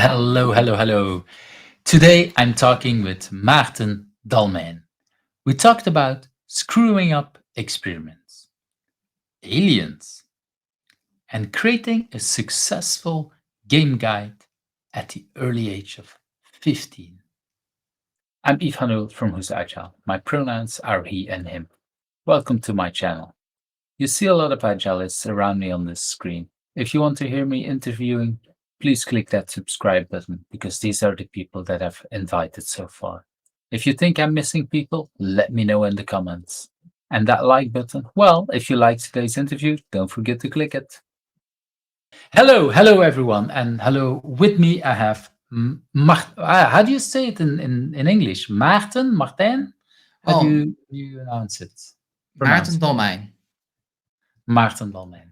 Hello, hello, hello. Today I'm talking with Maarten Dalmijn. We talked about screwing up experiments, aliens, and creating a successful game guide at the early age of 15. I'm Yves Hanul from Who's Agile. My pronouns are he and him. Welcome to my channel. You see a lot of agilists around me on this screen. If you want to hear me interviewing, please click that subscribe button because these are the people that I've invited so far. If you think I'm missing people, let me know in the comments. And that like button, well, if you liked today's interview, don't forget to click it. Hello everyone, and hello with me. I have how do you say it in English? Maarten? How do Oh, you announce it? Pronounce Maarten it? Dalmijn. Maarten Dalmijn.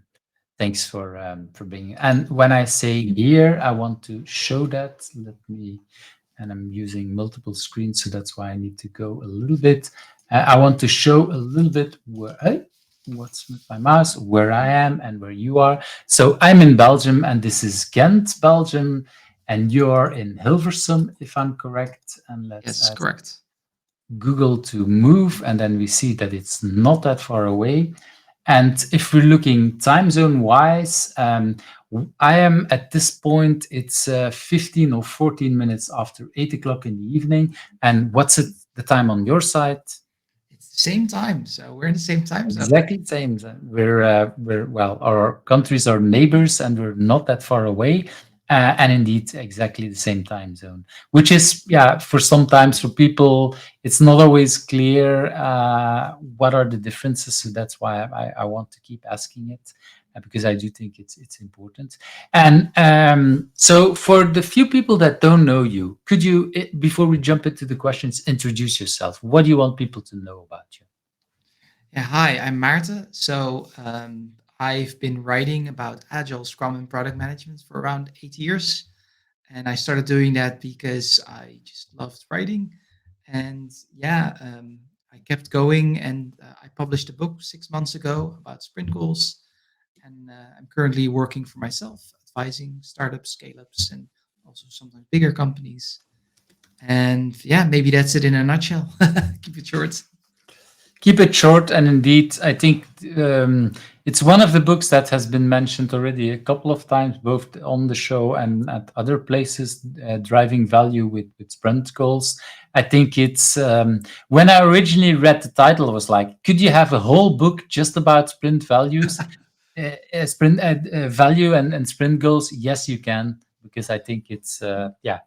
Thanks for being. And when I say here, I want to show that. And I'm using multiple screens, so that's why I need to go a little bit. I want to show a little bit what's with my mouse, where I am and where you are. So I'm in Belgium, and this is Ghent, Belgium, and you're in Hilversum, if I'm correct. And let's Yes, add correct. Google to move, and then we see that it's not that far away. And if we're looking time zone wise, I am at this point, it's 15 or 14 minutes after 8 o'clock in the evening. And what's it, the time on your side? It's the same time, so we're in the same time zone. Exactly the same. Well, our countries are neighbors and we're not that far away. And indeed, exactly the same time zone, which is, yeah, for sometimes for people, it's not always clear what are the differences. So that's why I want to keep asking it because I do think it's important. And so, for the few people that don't know you, could you, before we jump into the questions, introduce yourself? What do you want people to know about you? Yeah, hi, I'm Maarten. I've been writing about Agile, Scrum, and product management for around 8 years. And I started doing that because I just loved writing. And I kept going and I published a book 6 months ago about sprint goals. And I'm currently working for myself, advising startups, scale ups, and also sometimes bigger companies. And yeah, maybe that's it in a nutshell. Keep it short. Keep it short, and indeed, I think it's one of the books that has been mentioned already a couple of times, both on the show and at other places, driving value with sprint goals. I think it's when I originally read the title, I was like, could you have a whole book just about sprint values, sprint value and sprint goals? Yes, you can, because I think it's yeah,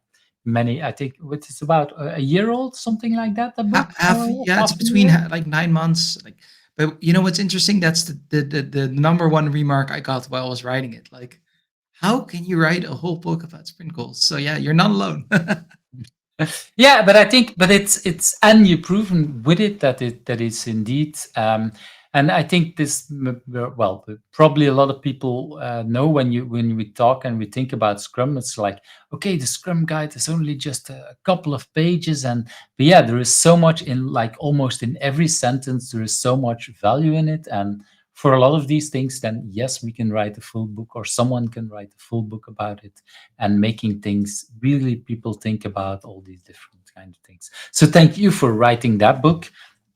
many. I think it's about a year old, something like that. A book, Yeah, it's half a between year. like 9 months. But you know what's interesting? That's the number one remark I got while I was writing it. Like, how can you write a whole book about sprint goals? So yeah, you're not alone. Yeah, but I think, but it's and you've proven with it that it's indeed, and I think this, well, probably a lot of people know when we talk and we think about Scrum, it's like, okay, the Scrum guide is only just a couple of pages, and but yeah, there is so much in, like, almost in every sentence there is so much value in it. And for a lot of these things, then yes, we can write a full book, or someone can write a full book about it, and making things really people think about all these different kind of things. So thank you for writing that book.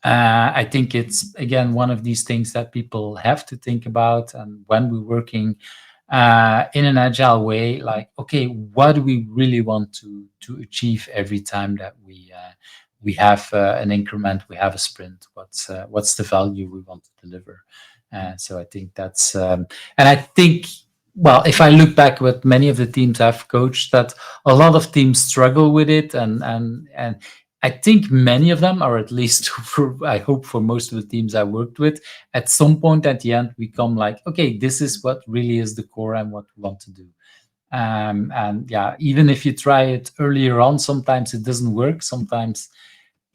I think it's, again, one of these things that people have to think about. And when we're working in an agile way, like, okay, what do we really want to achieve every time that we have an increment, we have a sprint? What's the value we want to deliver? So I think that's and I think, well, if I look back with many of the teams I've coached, that a lot of teams struggle with it, and I think many of them, or at least for, I hope for most of the teams I worked with, at some point at the end we come like, okay, this is what really is the core and what we want to do. And yeah, even if you try it earlier on, sometimes it doesn't work. Sometimes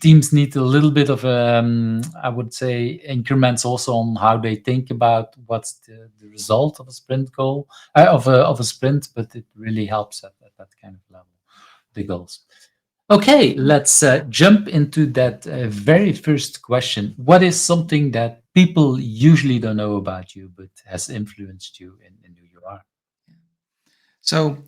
teams need a little bit of I would say, increments also on how they think about what's the result of a sprint goal, of a sprint, but it really helps at that kind of level, the goals. Okay, let's jump into that very first question. What is something that people usually don't know about you but has influenced you in who you are? So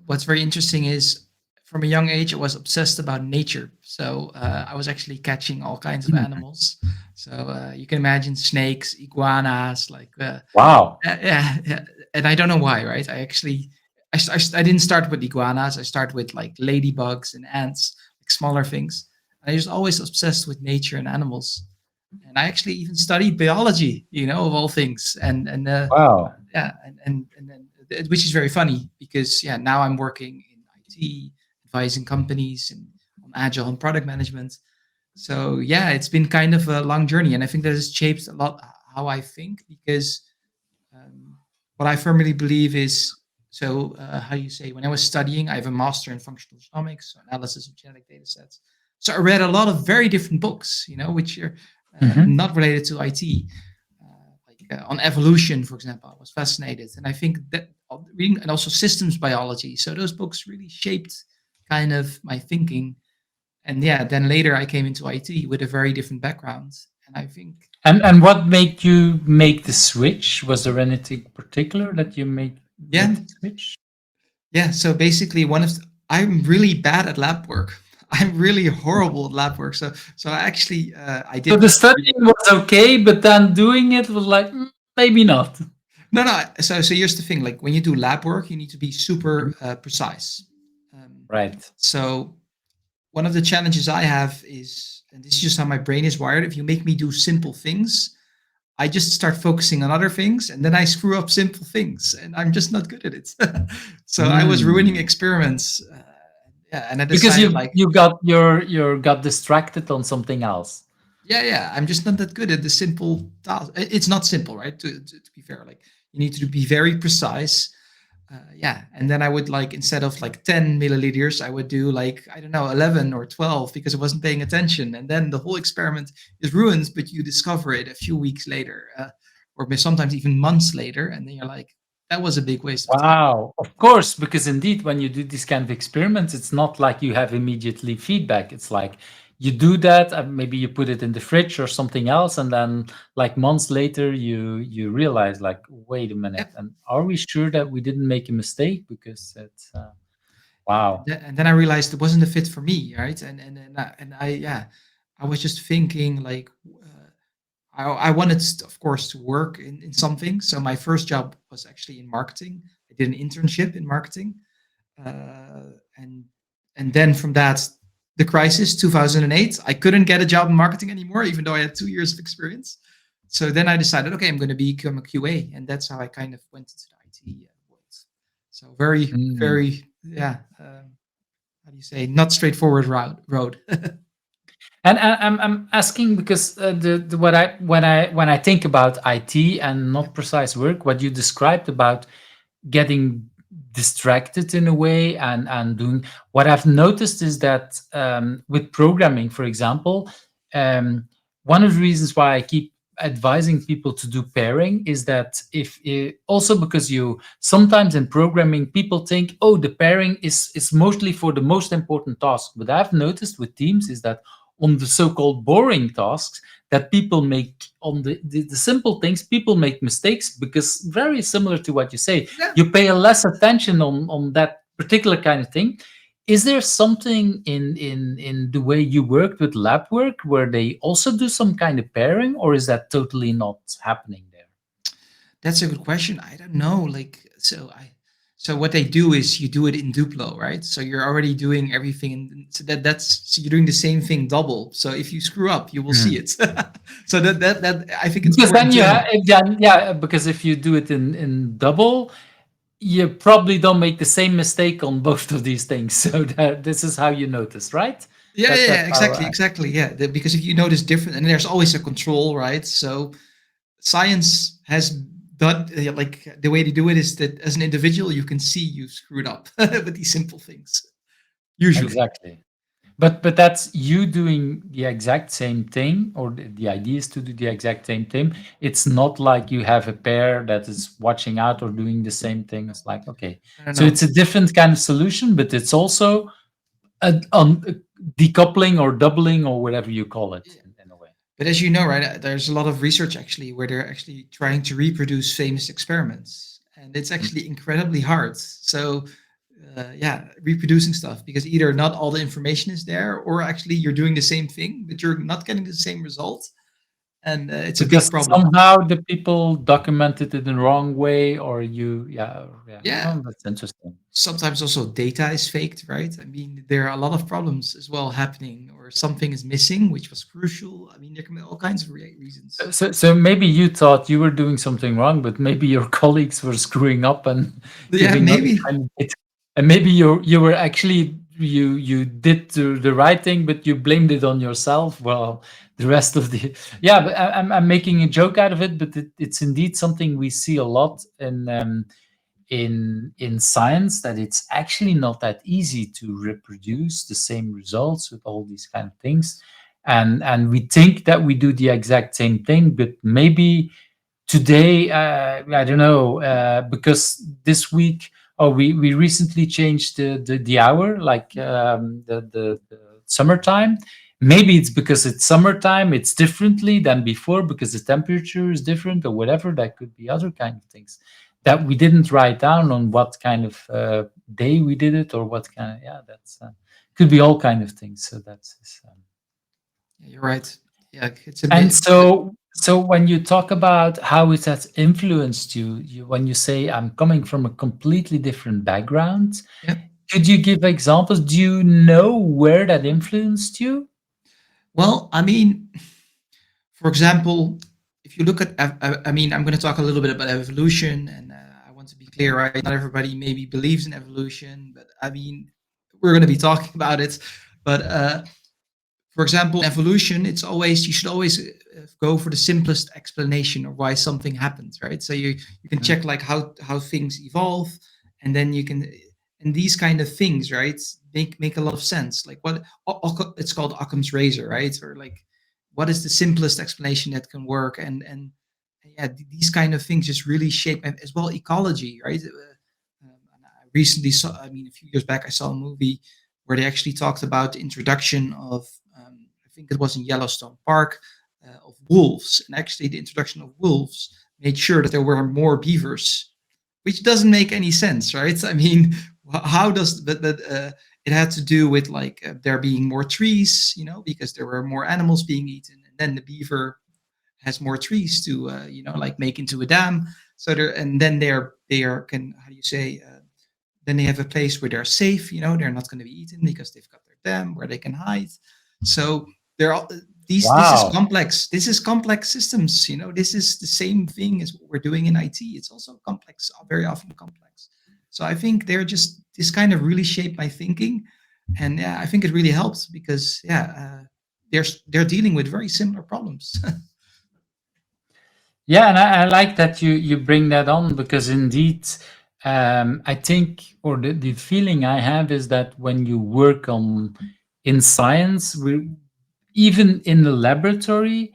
what's very interesting is from a young age, I was obsessed about nature. So I was actually catching all kinds of Mm. animals. So you can imagine snakes, iguanas, like Wow. yeah, yeah. And I don't know why, right? I actually, I didn't start with iguanas. I started with like ladybugs and ants, like smaller things. And I was always obsessed with nature and animals. And I actually even studied biology, of all things. And Wow. yeah, and then which is very funny because yeah, now I'm working in IT, advising companies and on agile and product management. So yeah, it's been kind of a long journey, and I think that has shaped a lot how I think because um, what I firmly believe is so how you say when I was studying, I have a master in functional genomics, so analysis of genetic data sets. So I read a lot of very different books, which are Mhm. not related to IT. Like on evolution, for example, I was fascinated, and I think that reading and also systems biology. So those books really shaped kind of my thinking. And yeah, then later I came into IT with a very different background, and I think And what made you make the switch? Was there anything particular that you yeah, made the switch? yeah. So basically, I'm really bad at lab work. I'm really horrible at lab work. So I actually I So did the studying was okay, but then doing it was like, maybe not. no. So here's the thing: like when you do lab work, you need to be super Mhm. precise. Um, Right. so one of the challenges I have is, and this is just how my brain is wired. If you make me do simple things, I just start focusing on other things, and then I screw up simple things, and I'm just not good at it. So I was ruining Mm. experiments. Yeah, and I Because decided like, you got your got distracted on something else. yeah, I'm just not that good at the simple task. It's not simple, right? To be fair, like you need to be very precise. Yeah, and then I would like instead of like 10 milliliters, I would do like I don't know 11 or 12 because I wasn't paying attention, and then the whole experiment is ruined. But you discover it a few weeks later, or sometimes even months later, and then you're like, that was a big waste of time. Wow. Of course, because indeed, when you do these kind of experiments, it's not like you have immediately feedback. It's like you do that, and maybe you put it in the fridge or something else, and then like months later, you realize like, wait a Yeah, minute, and are we sure that we didn't make a mistake? Because it's wow. and then I realized it wasn't a fit for me, right? And I yeah, I was just thinking like. I wanted, of course, to work in something. So my first job was actually in marketing. I did an internship in marketing, and then from that, the crisis, 2008. I couldn't get a job in marketing anymore, even though I had 2 years of experience. So then I decided, okay, I'm going to become a QA, and that's how I kind of went into the IT world. So very, Mm. very, yeah. How do you say? Not straightforward road. And I'm asking because the what I when I think about IT and Yeah. not precise work, what you described about getting distracted in a way and doing what I've noticed is that with programming, for example, um, one of the reasons why I keep advising people to do pairing is that if also because you sometimes in programming people think, oh, the pairing is mostly for the most important task, but I've noticed with teams is that on the so-called boring tasks that people make on the simple things, people make mistakes because very similar to what you say, Yeah. you pay less attention on that particular kind of thing. Is there something in the way you worked with lab work where they also do some kind of pairing, or is that totally not happening there? That's a good question. I don't know. So what they do is you do it in Duplo, right? So you're already doing everything, and so so you're doing the same thing double. So if you screw up, you will see Mm. it. So that I think it's Because more then you have, internal. yeah, because if you do it in double, you probably don't make the same mistake on both of these things. So that this is how you notice, right? Yeah, That's how exactly. Yeah, because if you notice different, and there's always a control, right? So science has done like the way to do it is that as an individual, you can see you screwed up with these simple things usually. exactly. But that's you doing the exact same thing, or the idea is to do the exact same thing. It's not like you have a pair that is watching out or doing the same thing. It's like, okay, I don't so know. it's a different kind of solution, but it's also a decoupling or doubling or whatever you call it in a way. But as you know, right, there's a lot of research actually where they're actually trying to reproduce famous experiments, and it's Mm. actually incredibly hard. So yeah, reproducing stuff, because either not all the information is there, or actually you're doing the same thing but you're not getting the same result, and it's a Because big problem. somehow the people documented it in the wrong way, or you, yeah, yeah. Yeah, Oh, that's interesting. sometimes also data is faked, right? I mean, there are a lot of problems as well happening, or something is missing which was crucial. I mean, there can be all kinds of reasons. So maybe you thought you were doing something wrong, but maybe your colleagues were screwing up and Yeah, giving other maybe. kind of data. And maybe you were actually you did the right thing, but you blamed it on yourself. Well, the rest of the, yeah, but I'm making a joke out of it, but it's indeed something we see a lot in science, that it's actually not that easy to reproduce the same results with all these kind of things. And we think that we do the exact same thing, but maybe today, I don't know, because this week, oh, we recently changed the hour, like the summertime. Maybe it's because it's summertime, it's differently than before because the temperature is different or whatever. That could be other kind of things that we didn't write down on what kind of day we did it, or what kind of, yeah, that's could be all kind of things. So that's Yeah, you're right. Yeah, it's a and bit. so when you talk about how it has influenced you, when you say I'm coming from a completely different background, Yeah. could you give examples? Do you know where that influenced you? Well, I mean, for example, if you look at, I mean, I'm going to talk a little bit about evolution, and I want to be clear, right? Not everybody maybe believes in evolution, but I mean, we're going to be talking about it. But for example, evolution, it's always, you should always go for the simplest explanation of why something happens, right? So you can check like how things evolve, and then you can, and these kind of things, right, make a lot of sense. Like what, it's called Occam's razor, right? Or like, what is the simplest explanation that can work? And yeah, these kind of things just really shape as well ecology, right? I recently saw, I mean, a few years back, I saw a movie where they actually talked about the introduction of, I think it was in Yellowstone Park, of wolves. And actually, the introduction of wolves made sure that there were more beavers, which doesn't make any sense, right? I mean, how does, but it had to do with like there being more trees, you know, because there were more animals being eaten, and then the beaver has more trees to, you know, like make into a dam. So there, and then they are can, how do you say, then they have a place where they're safe. You know, they're not going to be eaten because they've got their dam where they can hide. So they're all these. This is Wow. complex. This is complex systems. You know, this is the same thing as what we're doing in IT. It's also complex, very often complex. So I think they're just, this kind of really shaped my thinking, and yeah, I think it really helps because yeah, they're dealing with very similar problems. Yeah, and I like that you bring that on, because indeed, I think, or the feeling I have is that when you work on in science, we, even in the laboratory,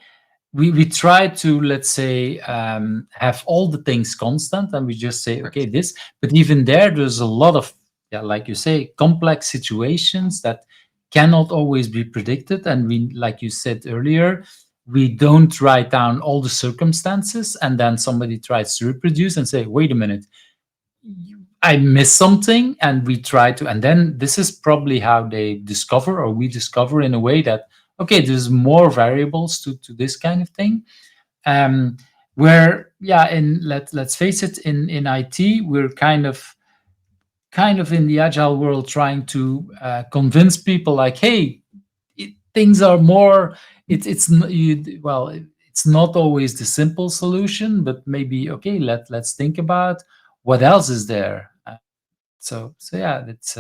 we try to, let's say, have all the things constant, and we just say, okay, Correct. this. But even there's a lot of, yeah, like you say, complex situations that cannot always be predicted, and we, like you said earlier, we don't write down all the circumstances, and then somebody tries to reproduce and say, wait a minute, I missed something, and we try to, and then this is probably how they discover, or we discover in a way that, okay, there's more variables to this kind of thing. Um, where, yeah, in let's face it, in IT, we're kind of in the agile world trying to convince people like, hey, things are more, it's not always the simple solution, but maybe, okay, let's think about what else is there. So yeah, it's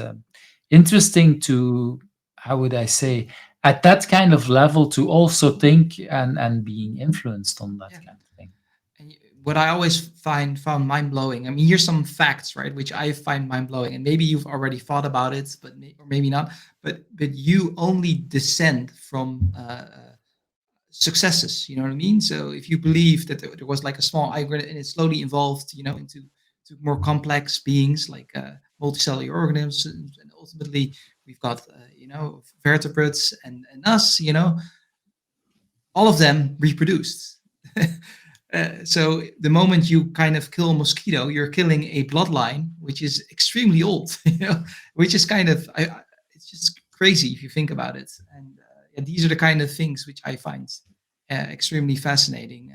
interesting to, how would I say, at that kind of level, to also think and being influenced on that Yeah. kind of thing. And what I always found mind blowing. I mean, here's some facts, right, which I find mind blowing, and maybe you've already thought about it, but or maybe not. But you only descend from successes. You know what I mean? So if you believe that there was like a small algorithm and it slowly evolved, you know, into to more complex beings like multicellular organisms, and ultimately we've got you know, vertebrates and us. You know, all of them reproduced. So the moment you kind of kill a mosquito, you're killing a bloodline, which is extremely old, which is kind of, it's just crazy if you think about it. And yeah, these are the kind of things which I find extremely fascinating.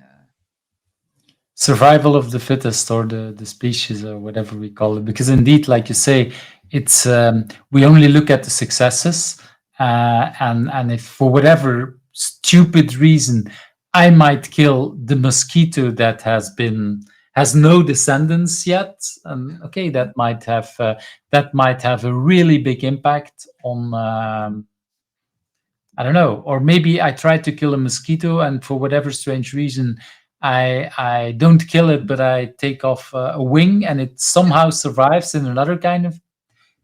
Survival of the fittest, or the species, or whatever we call it, because indeed, like you say, it's we only look at the successes, and if for whatever stupid reason I might kill the mosquito that has no descendants yet, okay, that might have a really big impact on, I don't know. Or maybe I tried to kill a mosquito, and for whatever strange reason, I don't kill it, but I take off a wing, and it Yeah, somehow survives in another kind of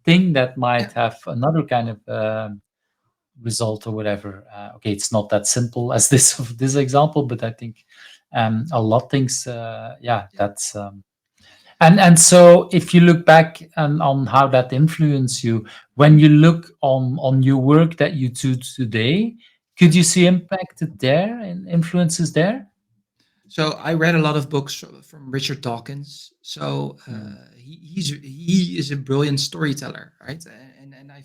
thing that might yeah, have another kind of result or whatever. Okay, it's not that simple as this example, but I think a lot of things. Yeah, yeah. that's. And so if you look back on how that influenced you, when you look on your work that you do today, Yeah. could you see impacted there and influences there? So I read a lot of books from Richard Dawkins. So Mm. he is a brilliant storyteller, right? And I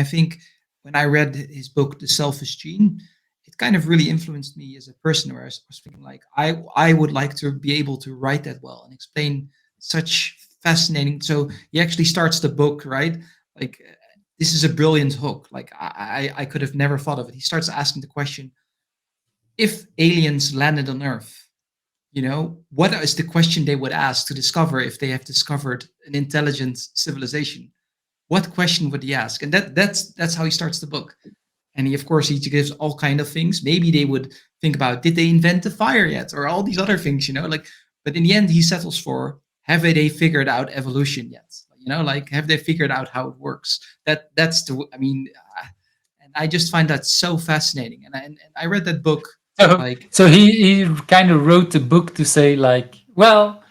think when I read his book, The Selfish Gene, it kind of really influenced me as a person. Where I was thinking like I would like to be able to write that well and explain such fascinating. So he actually starts the book right like. This is a brilliant hook. Like I could have never thought of it. He starts asking the question: if aliens landed on Earth, what is the question they would ask to discover if they have discovered an intelligent civilization? What question would he ask? And that's how he starts the book. And he, of course, he gives all kind of things. Maybe they would think about, did they invent the fire yet, or all these other things, like. But in the end, he settles for, have they figured out evolution yet? Like, have they figured out how it works? That's the. I mean, and I just find that so fascinating. And I read that book So, like. so he kind of wrote the book to say like, well,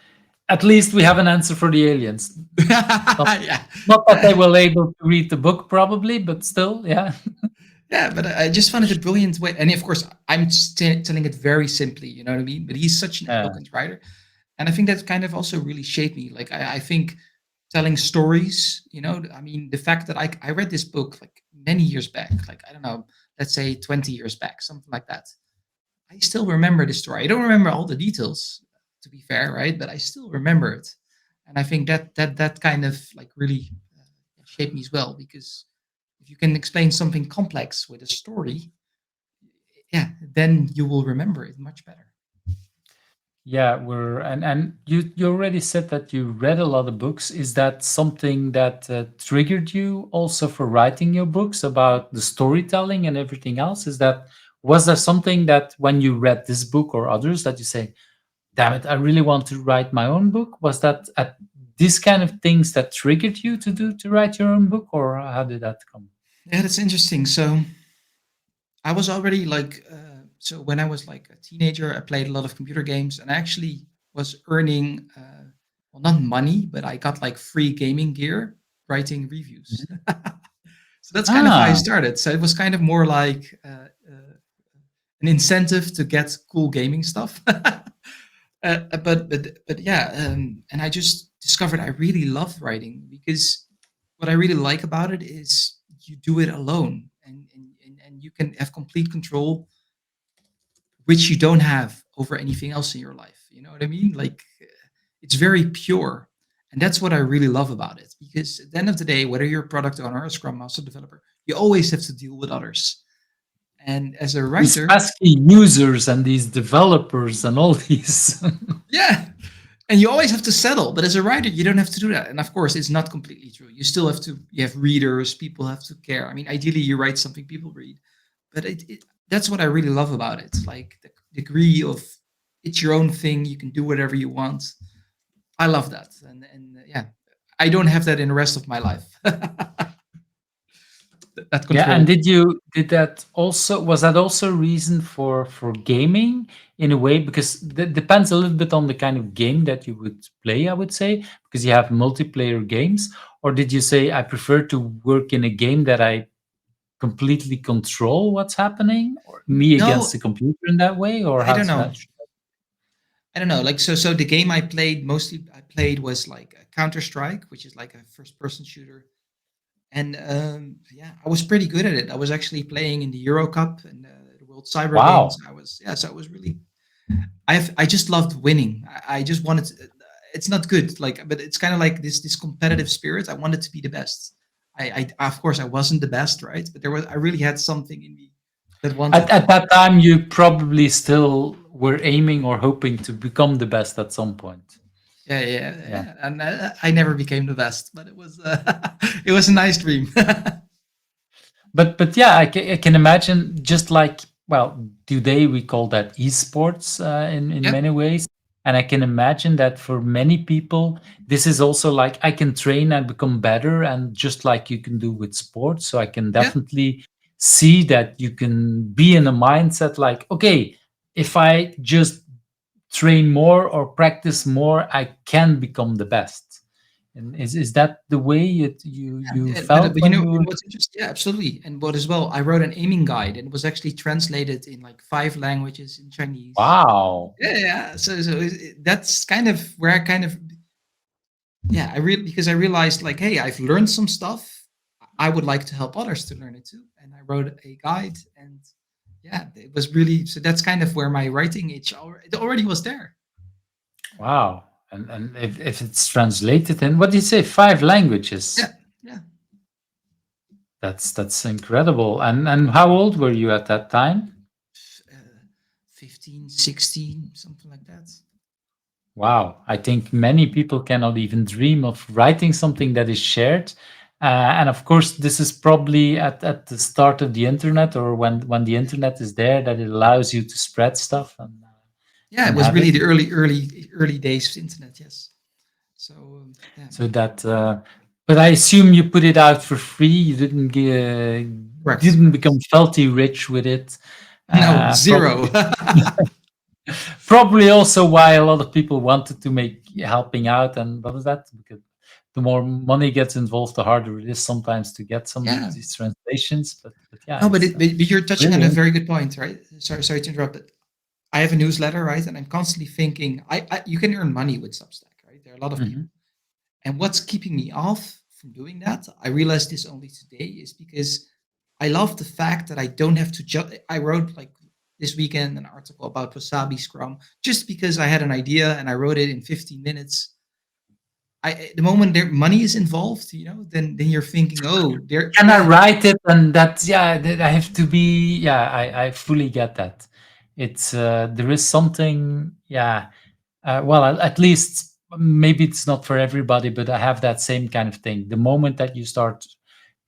at least we have an answer for the aliens. Not, Yeah. not that they were able to read the book, probably, but still, yeah. Yeah, but I just found it a brilliant way. And of course, I'm telling it very simply, you know what I mean? But he's such an Uh, eloquent writer. And I think that kind of also really shaped me. Like, I think telling stories, I mean, the fact that I read this book like many years back, like, I don't know, let's say 20 years back, something like that. I still remember the story. I don't remember all the details, to be fair, right? But I still remember it. And I think that kind of like really shaped me as well, because if you can explain something complex with a story, yeah, then you will remember it much better. Yeah, and you already said that you read a lot of books. Is that something that triggered you also for writing your books about the storytelling and everything else? Was there something that when you read this book or others that you say, "Damn it, I really want to write my own book"? Was that at these kind of things that triggered you to write your own book, or how did that come? Yeah, that's interesting. So I was already like, so when I was like a teenager, I played a lot of computer games, and I actually was earning, well, not money, but I got like free gaming gear writing reviews. Mhm. So that's kind of how I Ah, started. So it was kind of more like an incentive to get cool gaming stuff. But yeah, and I just discovered I really love writing, because what I really like about it is you do it alone, and you can have complete control, which you don't have over anything else in your life. You know what I mean? Like, it's very pure. And that's what I really love about it. Because at the end of the day, whether you're a product owner or a scrum master developer, you always have to deal with others. And as a these writer, pesky users and these developers and all these. yeah, and you always have to settle. But as a writer, you don't have to do that. And of course, it's not completely true. You still have to, you have readers, people have to care. I mean, ideally, you write something people read. But that's what I really love about it. Like the degree of, it's your own thing. You can do whatever you want. I love that. And yeah, I don't have that in the rest of my life. That Yeah, and control. did that also was that also a reason for gaming in a way? Because that depends a little bit on the kind of game that you would play, I would say, because you have multiplayer games. Or did you say, I prefer to work in a game that I completely control what's happening, or me against No, the computer in that way, or I how don't to know. that? I don't know, like so the game I played was like Counter Strike, which is like a first person shooter, and yeah, I was pretty good at it. I was actually playing in the Euro Cup and the World Cyber Games. Wow. I was yeah, so I was really I just loved winning. I just wanted to, it's not good like, but it's kind of like this competitive spirit. I wanted to be the best. I of course I wasn't the best, right? But there was I really had something in me that wanted At to. that time, you probably still were aiming or hoping to become the best at some point. Yeah, yeah, Yeah. yeah. And I never became the best, but it was it was a nice dream. But yeah, I can imagine just like, well, today we call that esports in Yeah, many ways. And I can imagine that for many people, this is also like I can train and become better, and just like you can do with sports. So I can yeah, definitely see that you can be in a mindset like, okay, if I just train more or practice more, I can become the best. And is that the way you yeah. felt But you when know you were? what's interesting? Yeah, absolutely. And what as well, I wrote an aiming guide, and it was actually translated in like 5 languages in Chinese. Wow. Yeah, yeah. That's kind of where I kind of yeah, I really because I realized like, hey, I've learned some stuff. I would like to help others to learn it too. And I wrote a guide, and yeah, it was really so. That's kind of where my writing itch it already was there. Wow. And if it's translated in, what did you say, 5 languages? Yeah, yeah. That's incredible. And how old were you at that time? Uh, 15, 16, something like that. Wow. I think many people cannot even dream of writing something that is shared. And of course, this is probably at the start of the internet, or when the internet is there, that it allows you to spread stuff Yeah, it and was have really it. the early days of internet. Yes. So yeah, So that, but I assume you put it out for free. You correct, didn't correct. become filthy rich with it. No, Probably, zero. probably also why a lot of people wanted to make helping out. And what is that? Because the more money gets involved, the harder it is sometimes to get some of Yeah. these translations. But yeah, No, it's but you're touching on a brilliant. very good point, right? Sorry to interrupt. But I have a newsletter, right? And I'm constantly thinking, you can earn money with Substack, right? There are a lot of people, Mhm. and what's keeping me off from doing that? I realized this only today is because I love the fact that I don't have to. I wrote like this weekend an article about Wasabi Scrum just because I had an idea and I wrote it in 15 minutes. The moment there money is involved, then you're thinking, oh, there, Can I yeah, write it? And that's, yeah, I have to be, yeah, I fully get that. It's there is something, yeah. Well, at least maybe it's not for everybody, but I have that same kind of thing. The moment that you start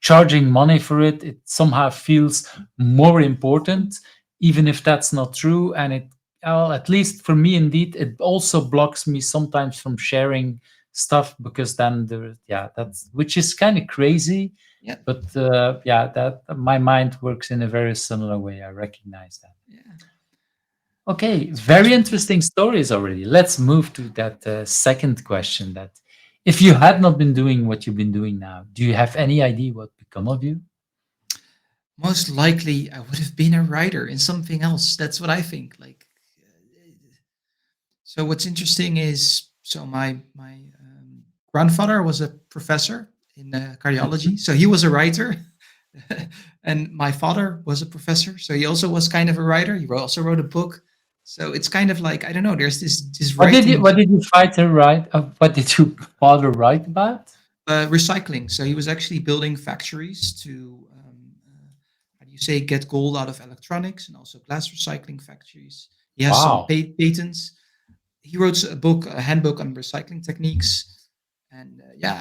charging money for it, it somehow feels more important, even if that's not true. And it, well, at least for me, indeed, it also blocks me sometimes from sharing stuff, because then there, yeah, that's, which is kind of crazy. yeah, But yeah, that my mind works in a very similar way. I recognize that. yeah. Okay, It's very interesting stories already. Let's move to that second question. That if you had not been doing what you've been doing now, do you have any idea what become of you? most likely I would have been a writer in something else. That's what I think. Like, so what's interesting is so my grandfather was a professor in cardiology, Mhm. so he was a writer, and my father was a professor, so he also was kind of a writer. He also wrote a book. So it's kind of like I don't know. There's this writing What did you fight to write? What did your father write about? recycling. So he was actually building factories to how do you say get gold out of electronics and also glass recycling factories. He has some Wow. patents. He wrote a book, a handbook on recycling techniques, and yeah,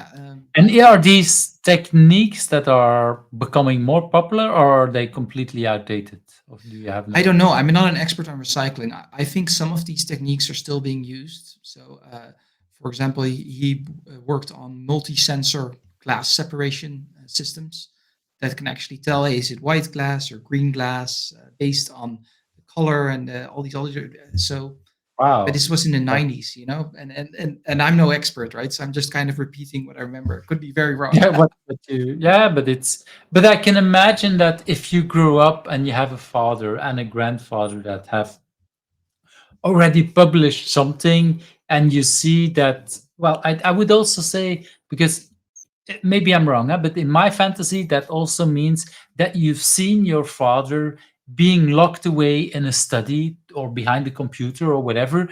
And are these techniques that are becoming more popular, or are they completely outdated? Or do you have I no don't know. idea? I'm not an expert on recycling. I think some of these techniques are still being used. So, for example, he worked on multi-sensor glass separation systems that can actually tell, hey, is it white glass or green glass based on the color and all these other. So, but Wow. this was in the That, 90s, and I'm no expert, right? So I'm just kind of repeating what I remember. It could be very wrong. yeah, what you, yeah, but it's, but I can imagine that if you grew up and you have a father and a grandfather that have already published something and you see that, well, I would also say, because maybe I'm wrong, but in my fantasy, that also means that you've seen your father being locked away in a study or behind a computer or whatever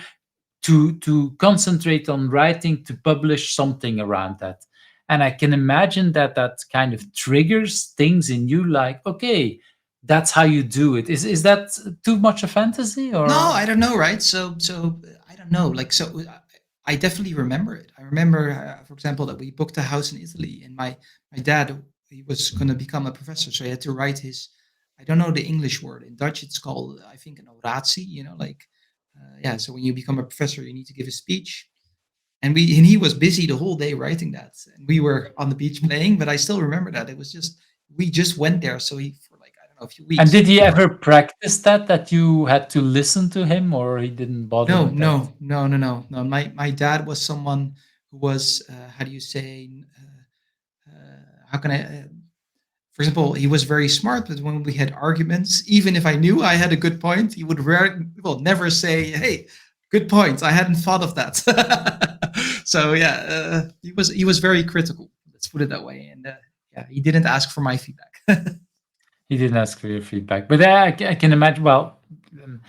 to concentrate on writing to publish something around that. And I can imagine that that kind of triggers things in you, like, okay, that's how you do it. Is that too much a fantasy, No, or? I don't know, right? I don't know. Like, I definitely remember it. I remember, for example, that we booked a house in Italy, and my dad, he was going to become a professor, so he had to write his. I don't know the English word. In Dutch, it's called, I think, an oratie. Like, yeah. So when you become a professor, you need to give a speech, and he was busy the whole day writing that, and we were on the beach playing. But I still remember that it was just we just went there, so he for like I don't know a few And weeks. did he ever practice that you had to listen to him, or he didn't bother No, with that? no, no, no, no, no. My dad was someone who was how do you say how can I for example, he was very smart, but when we had arguments, even if I knew I had a good point, he would never say, "Hey, good point. I hadn't thought of that." So yeah, he was very critical. Let's put it that way. And yeah, he didn't ask for my feedback. He didn't ask for your feedback, but I can imagine. Well, um,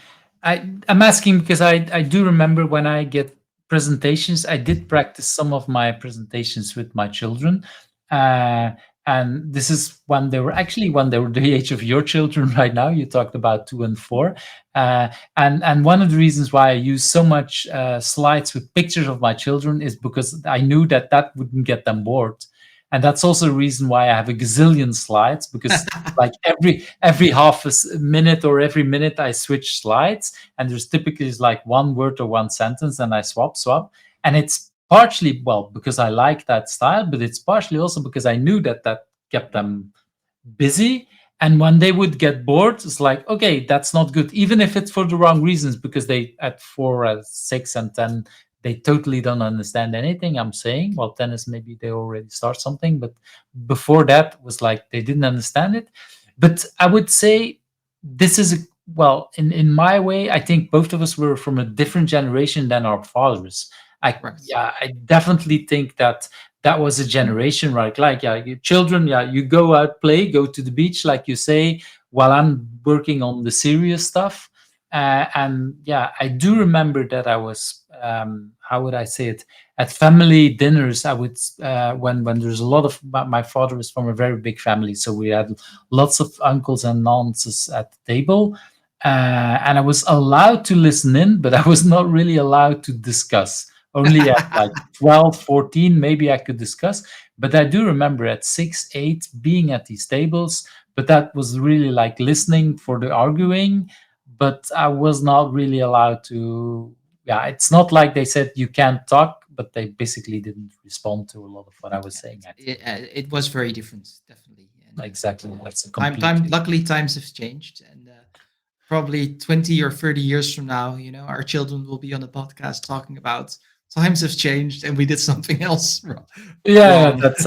I'm asking because I do remember when I get presentations, I did practice some of my presentations with my children, uh, and this is when they were the age of your children right now. You talked about 2 and 4, and one of the reasons why I use so much slides with pictures of my children is because I knew that that wouldn't get them bored. And that's also a reason why I have a gazillion slides, because like every half a minute or every minute I switch slides, and there's typically is like one word or one sentence, and I swap, and it's partially, well, because I like that style, but it's partially also because I knew that that kept them busy. And when they would get bored, it's like, okay, that's not good, even if it's for the wrong reasons, because they at 4, 6, and 10, they totally don't understand anything I'm saying. Well, tennis, maybe they already start something, but before that was like they didn't understand it. But I would say this is well, in my way, I think both of us were from a different generation than our fathers. Correct. Yeah, I definitely think that that was a generation, right? Like, yeah, you children, yeah, you go out, play, go to the beach, like you say, while I'm working on the serious stuff. And yeah, I do remember that I was, how would I say it, at family dinners. I would, when there's a lot of, my father was from a very big family, so we had lots of uncles and aunts at the table. And I was allowed to listen in, but I was not really allowed to discuss. Only at like 12, 14, maybe I could discuss. But I do remember at 6, 8 being at these tables, but that was really like listening for the arguing. But I was not really allowed to. Yeah, it's not like they said you can't talk, but they basically didn't respond to a lot of what I was Yeah, saying, actually. it was very different, definitely. And Exactly. That's a time. completely. Luckily, times have changed, and probably 20 or 30 years from now, our children will be on the podcast talking about times have changed and we did something else Yeah, wrong. that's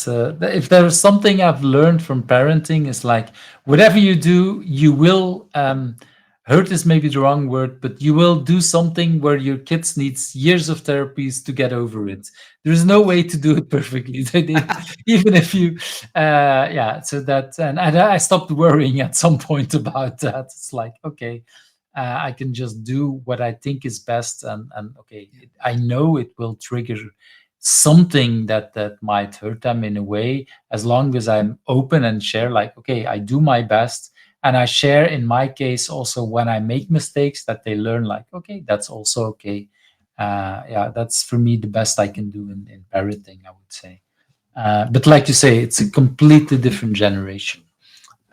if there's something I've learned from parenting, is like, whatever you do, you will, hurt is maybe the wrong word, but you will do something where your kids needs years of therapies to get over it. There's no Yes. way to do it perfectly. Even if you, yeah, so that, and I stopped worrying at some point about that. It's like, okay, I can just do what I think is best, and okay, Yeah. I know it will trigger something that might hurt them in a way, as long as I'm open and share, like, okay, I do my best, and I share, in my case, also when I make mistakes, that they learn, like, okay, that's also okay. Yeah, that's for me the best I can do in parenting, I would say. But like you say, it's a completely different generation.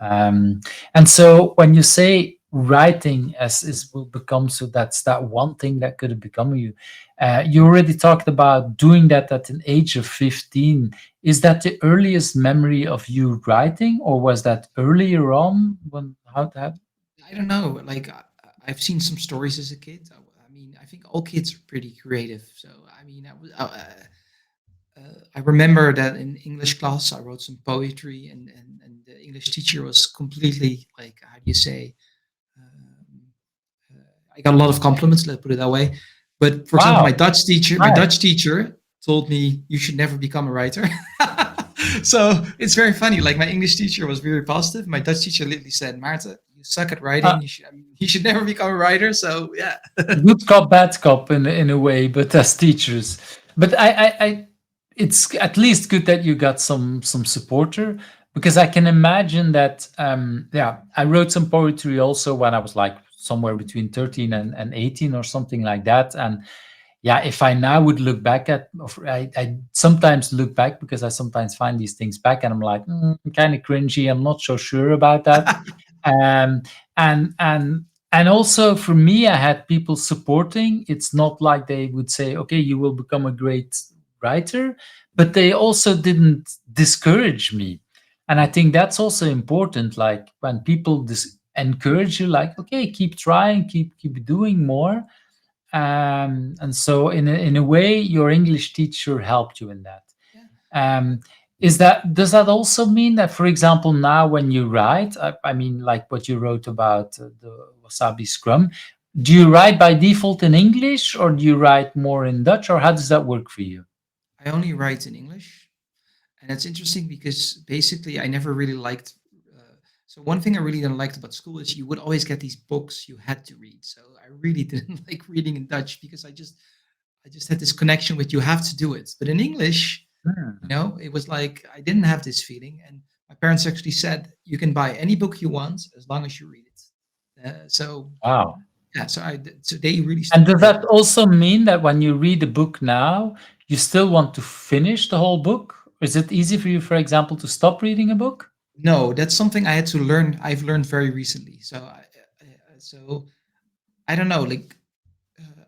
um, and so when you say writing as is will become, so that's that one thing that could have become you. You already talked about doing that at an age of 15. Is that the earliest memory of you writing, or was that earlier on? When how that? I don't know. Like I've seen some stories as a kid. I mean, I think all kids are pretty creative. So I mean, I remember that in English class I wrote some poetry, and the English teacher was completely like, how do you say? Um, I got a lot of compliments. Let's put it that way. But for example, Wow, my nice. Dutch teacher told me you should never become a writer. So it's very funny. Like my English teacher was very positive. My Dutch teacher literally said, "Maarten, you suck at Uh, writing. You should never become a writer." So yeah. Good cop, bad cop in a way, but as teachers. But it's at least good that you got some supporter, because I can imagine that. Yeah, I wrote some poetry also when I was like somewhere between 13 and 18 or something like that. And yeah, if I now would look back at, I sometimes look back because I sometimes find these things back and I'm like, kind of cringy. I'm not so sure about that. Um, and also for me, I had people supporting. It's not like they would say, "Okay, you will become a great writer," but they also didn't discourage me. And I think that's also important. Like when people encourage you, like, "Okay, keep trying, keep doing more." And so in a way, your English teacher helped you in that. Yeah. Um, does that also mean that, for example, now when you write, I mean, like what you wrote about the Wasabi Scrum, do you write by default in English or do you write more in Dutch, or how does that work for you? I only write in English. And that's interesting because basically I never really liked. So one thing I really didn't like about school is you would always get these books you had to read. So I really didn't like reading in Dutch because I just had this connection with you have to do it. But in English, Hmm. it was like I didn't have this feeling. And my parents actually said you can buy any book you want as long as you read it. So Wow. yeah, so they really And stuck does with that me. also mean that when you read a book now, you still want to finish the whole book? Is it easy for you, for example, to stop reading a book? No, that's something I had to learn. I've learned very recently. So I don't know. Like uh,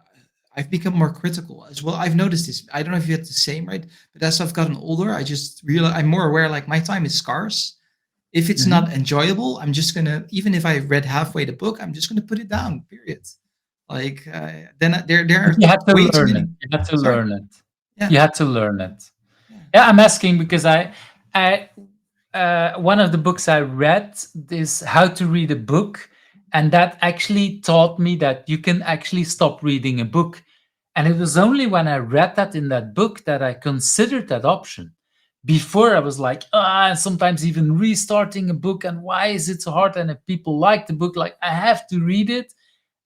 I've become more critical as well. I've noticed this. I don't know if you had the same, right? But as I've gotten older, I just realize I'm more aware. Like my time is scarce. If it's not Mhm. enjoyable, I'm just gonna. Even if I read halfway the book, I'm just gonna put it down. Period. Like there But are you had to way too learn it. many. You had to Sorry. learn it. Yeah. You had to learn it. Yeah. Yeah, I'm asking because I one of the books I read is How to Read a Book, and that actually taught me that you can actually stop reading a book. And it was only when I read that in that book that I considered that option. Before I was like, sometimes even restarting a book, and why is it so hard? And if people like the book, like I have to read it.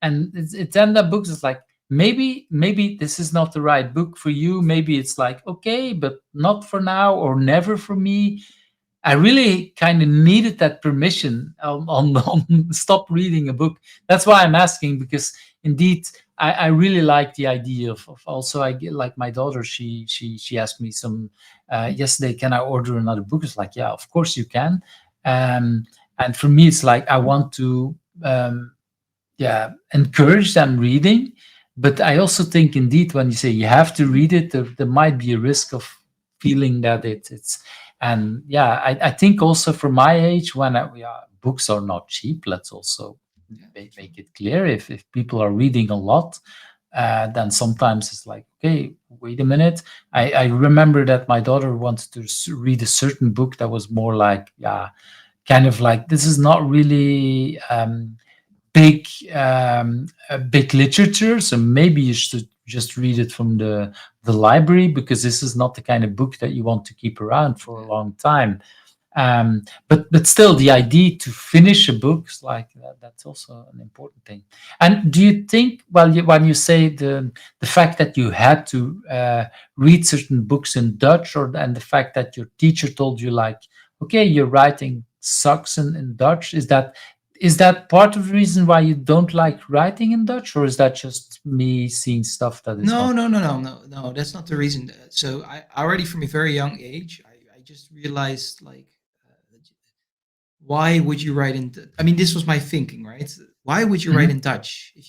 And it's then that books is like, maybe this is not the right book for you. Maybe it's like, okay, but not for now or never for me. I really kind of needed that permission on stop reading a book. That's why I'm asking, because indeed I really like the idea of also, I get like my daughter, she asked me some yesterday, can I order another book? It's like, yeah, of course you can. um, and for me it's like I want to yeah, encourage them reading. But I also think indeed when you say you have to read it, there might be a risk of feeling that it's and yeah, I think also for my age when yeah, books are not cheap. Let's also Yeah. True. make it clear, if people are reading a lot, then sometimes it's like, okay, wait a minute. I remember that my daughter wanted to read a certain book that was more like, yeah, kind of like, this is not really big big literature, so maybe you should just read it from the library, because this is not the kind of book that you want to keep around for a Yeah. long time. But still, the idea to finish a book is like that, that's also an important thing. And do you think, well, when you say the fact that you had to read certain books in Dutch, or and the fact that your teacher told you like, okay, your writing sucks in Dutch, is that part of the reason why you don't like writing in Dutch, or is that just me seeing stuff that is No, not? no, no, no, no, no. That's not the reason. So I already from a very young age, I just realized like, why would you write in? I mean, this was my thinking, right? Why would you write Mhm. in Dutch if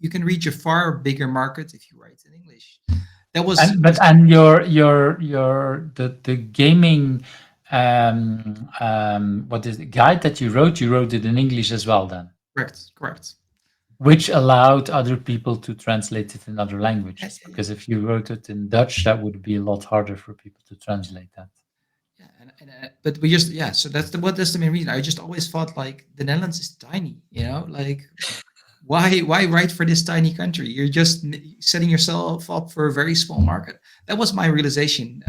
you can reach a far bigger market if you write in English? That was And but was and your the gaming what is the guide that you wrote it in English as well then, correct, correct. which allowed other people to translate it in other Yeah, languages, yeah, yeah, because if you wrote it in Dutch, that would be a lot harder for people to yeah. translate that. Yeah, but we just So that's the main reason. I just always thought like the Netherlands is tiny, like why write for this tiny country? You're just setting yourself up for a very small market. That was my realization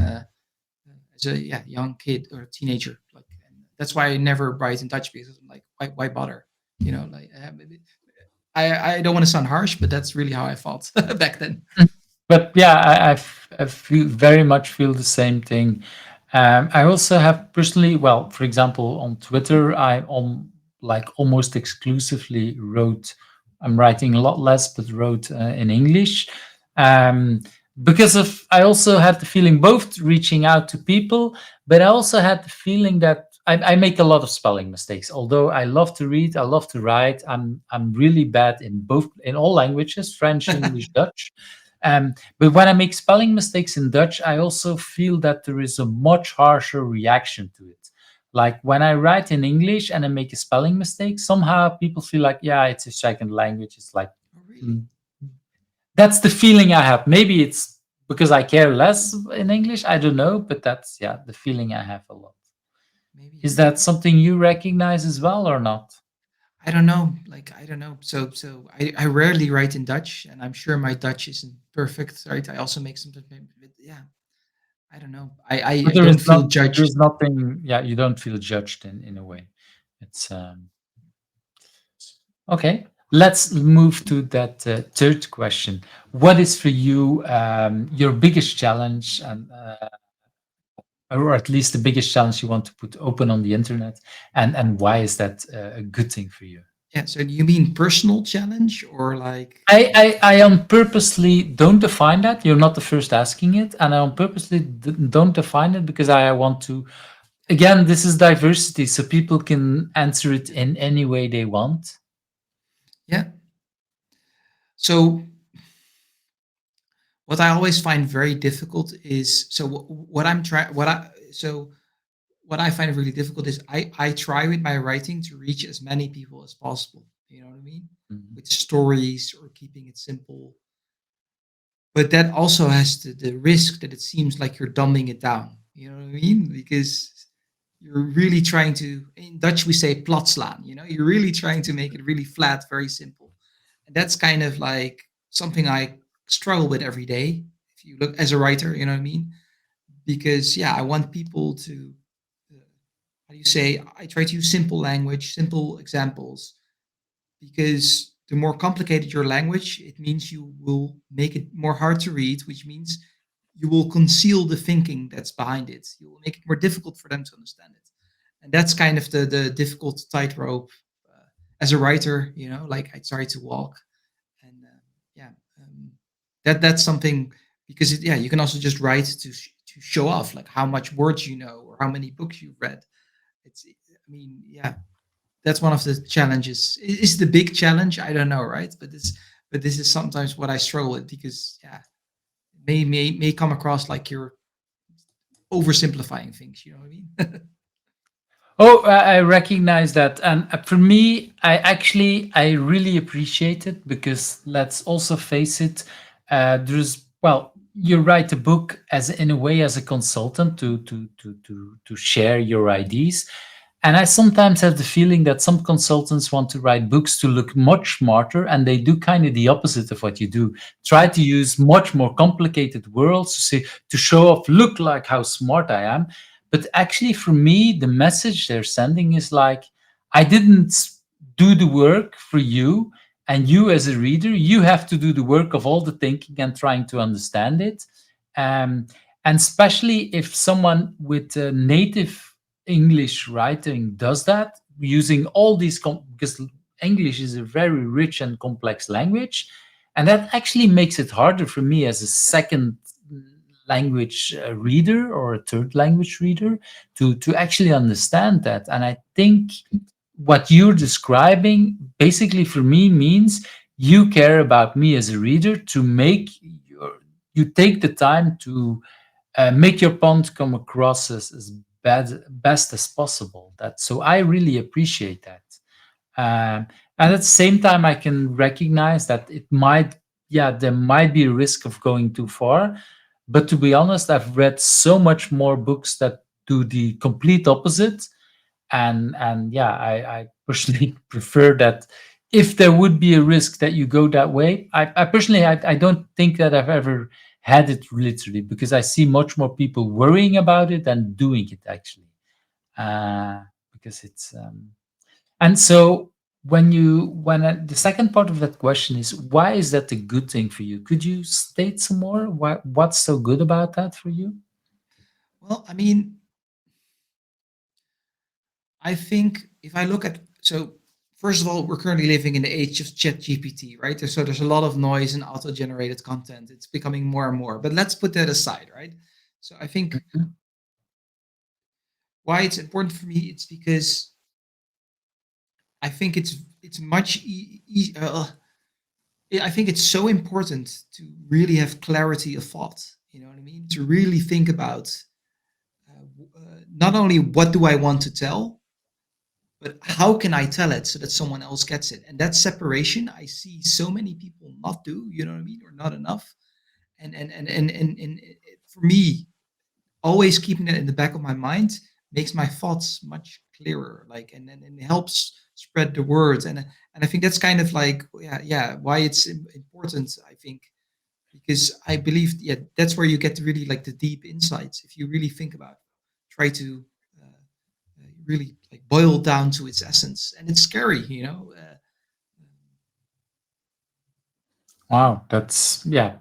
as a young kid or teenager. Like, and that's why I never write in Dutch, because I'm like, why bother? You know, like I don't want to sound harsh, but that's really how I felt back then. But yeah, I feel very much feel the same thing. I also have personally, well, for example, on Twitter, I like almost exclusively wrote. I'm writing a lot less, but wrote in English, um, because of. I also had the feeling both reaching out to people, but I also had the feeling that I make a lot of spelling mistakes. Although I love to read, I love to write. I'm really bad in all languages, French, English, Dutch. But when I make spelling mistakes in Dutch, I also feel that there is a much harsher reaction to it. Like when I write in English and I make a spelling mistake, somehow people feel like, yeah, it's a second language. It's like, Oh, really? mm, that's the feeling I have. Maybe it's because I care less in English. I don't know, but that's, yeah, the feeling I have a lot. Maybe. Is that something you recognize as well or not? I don't know. Like, I don't know. So I rarely write in Dutch, and I'm sure my Dutch isn't perfect, right? I also make sometimes, but yeah, I don't know. But I don't feel there judged. is nothing, yeah, you don't feel judged in a way. It's, okay, let's move to that third question. What is for you your biggest challenge, and or at least the biggest challenge you want to put open on the internet, and why is that a good thing for you? Yeah. So do you mean personal challenge or like? I on purposely don't define that. You're not the first asking it, and I on purposely don't define it because I want to. Again, this is diversity, so people can answer it in any way they want. Yeah. So what I always find very difficult is what I'm trying what I so what I find really difficult is I try with my writing to reach as many people as possible. You know what I mean? Mhm. With stories or keeping it simple. But that also has the risk that it seems like you're dumbing it down. You know what I mean? Because you're really trying to, in Dutch we say platslaan, you're really trying to make it really flat, very simple. And that's kind of like something I struggle with every day. If you look as a writer, you know what I mean? Because yeah, I want people to, how do you say, I try to use simple language, simple examples, because the more complicated your language, it means you will make it more hard to read, which means you will conceal the thinking that's behind it. You will make it more difficult for them to understand it. And that's kind of the difficult tightrope as a writer, like I try to walk. And yeah, um, that's something, because yeah, you can also just write to show off like how much words you know or how many books you've read. I mean, yeah, that's one of the challenges. Is the big challenge? I don't know, right? But this is sometimes what I struggle with, because yeah, may come across like you're oversimplifying things. You know what I mean? Oh, I recognize that, and for me, I really appreciate it because let's also face it, there's well, you write a book as in a way as a consultant to share your ideas, and I sometimes have the feeling that some consultants want to write books to look much smarter, and they do kind of the opposite of what you do. Try Yeah, to use much more complicated words to show off, look like how smart I am. But actually, for me, the message they're sending is like, I didn't do the work for you. And you, as a reader, you have to do the work of all the thinking and trying to understand it. Um, and especially if someone with a native English writing does that, using all these, because English is a very rich and complex language. And that actually makes it harder for me as a second language reader or a third language reader to actually understand that. And I think what you're describing basically for me means you care about me as a reader to make your you take the time to make your prompt come across as best as possible. That so I really appreciate that. And at the same time, I can recognize that there might be a risk of going too far. But to be honest, I've read so much more books that do the complete opposite, and yeah, I personally prefer that if there would be a risk that you go that way, I personally, I don't think that I've ever had it literally, because I see much more people worrying about it than doing it actually. Because it's and so the second part of that question is, why is that a good thing for you? Could you state some more? What's so good about that for you? Well, I mean, I think if I look at, so first of all, we're currently living in the age of Chat GPT, right? So there's a lot of noise and auto-generated content. It's becoming more and more. But let's put that aside, right? So I think Mhm. why it's important for me, it's because I think it's much I think it's so important to really have clarity of thought. You know what I mean? To really think about not only what do I want to tell, but how can I tell it so that someone else gets it? And that separation I see so many people not do, you know what I mean, or not enough. And for me, always keeping that in the back of my mind makes my thoughts much clearer. Like, and it helps spread the word. And I think that's kind of like, yeah, why it's important. I think because I believe, yeah, that's where you get really like the deep insights. If you really think about, try to really like boil down to its essence, and it's scary, you know. Wow, that's yeah.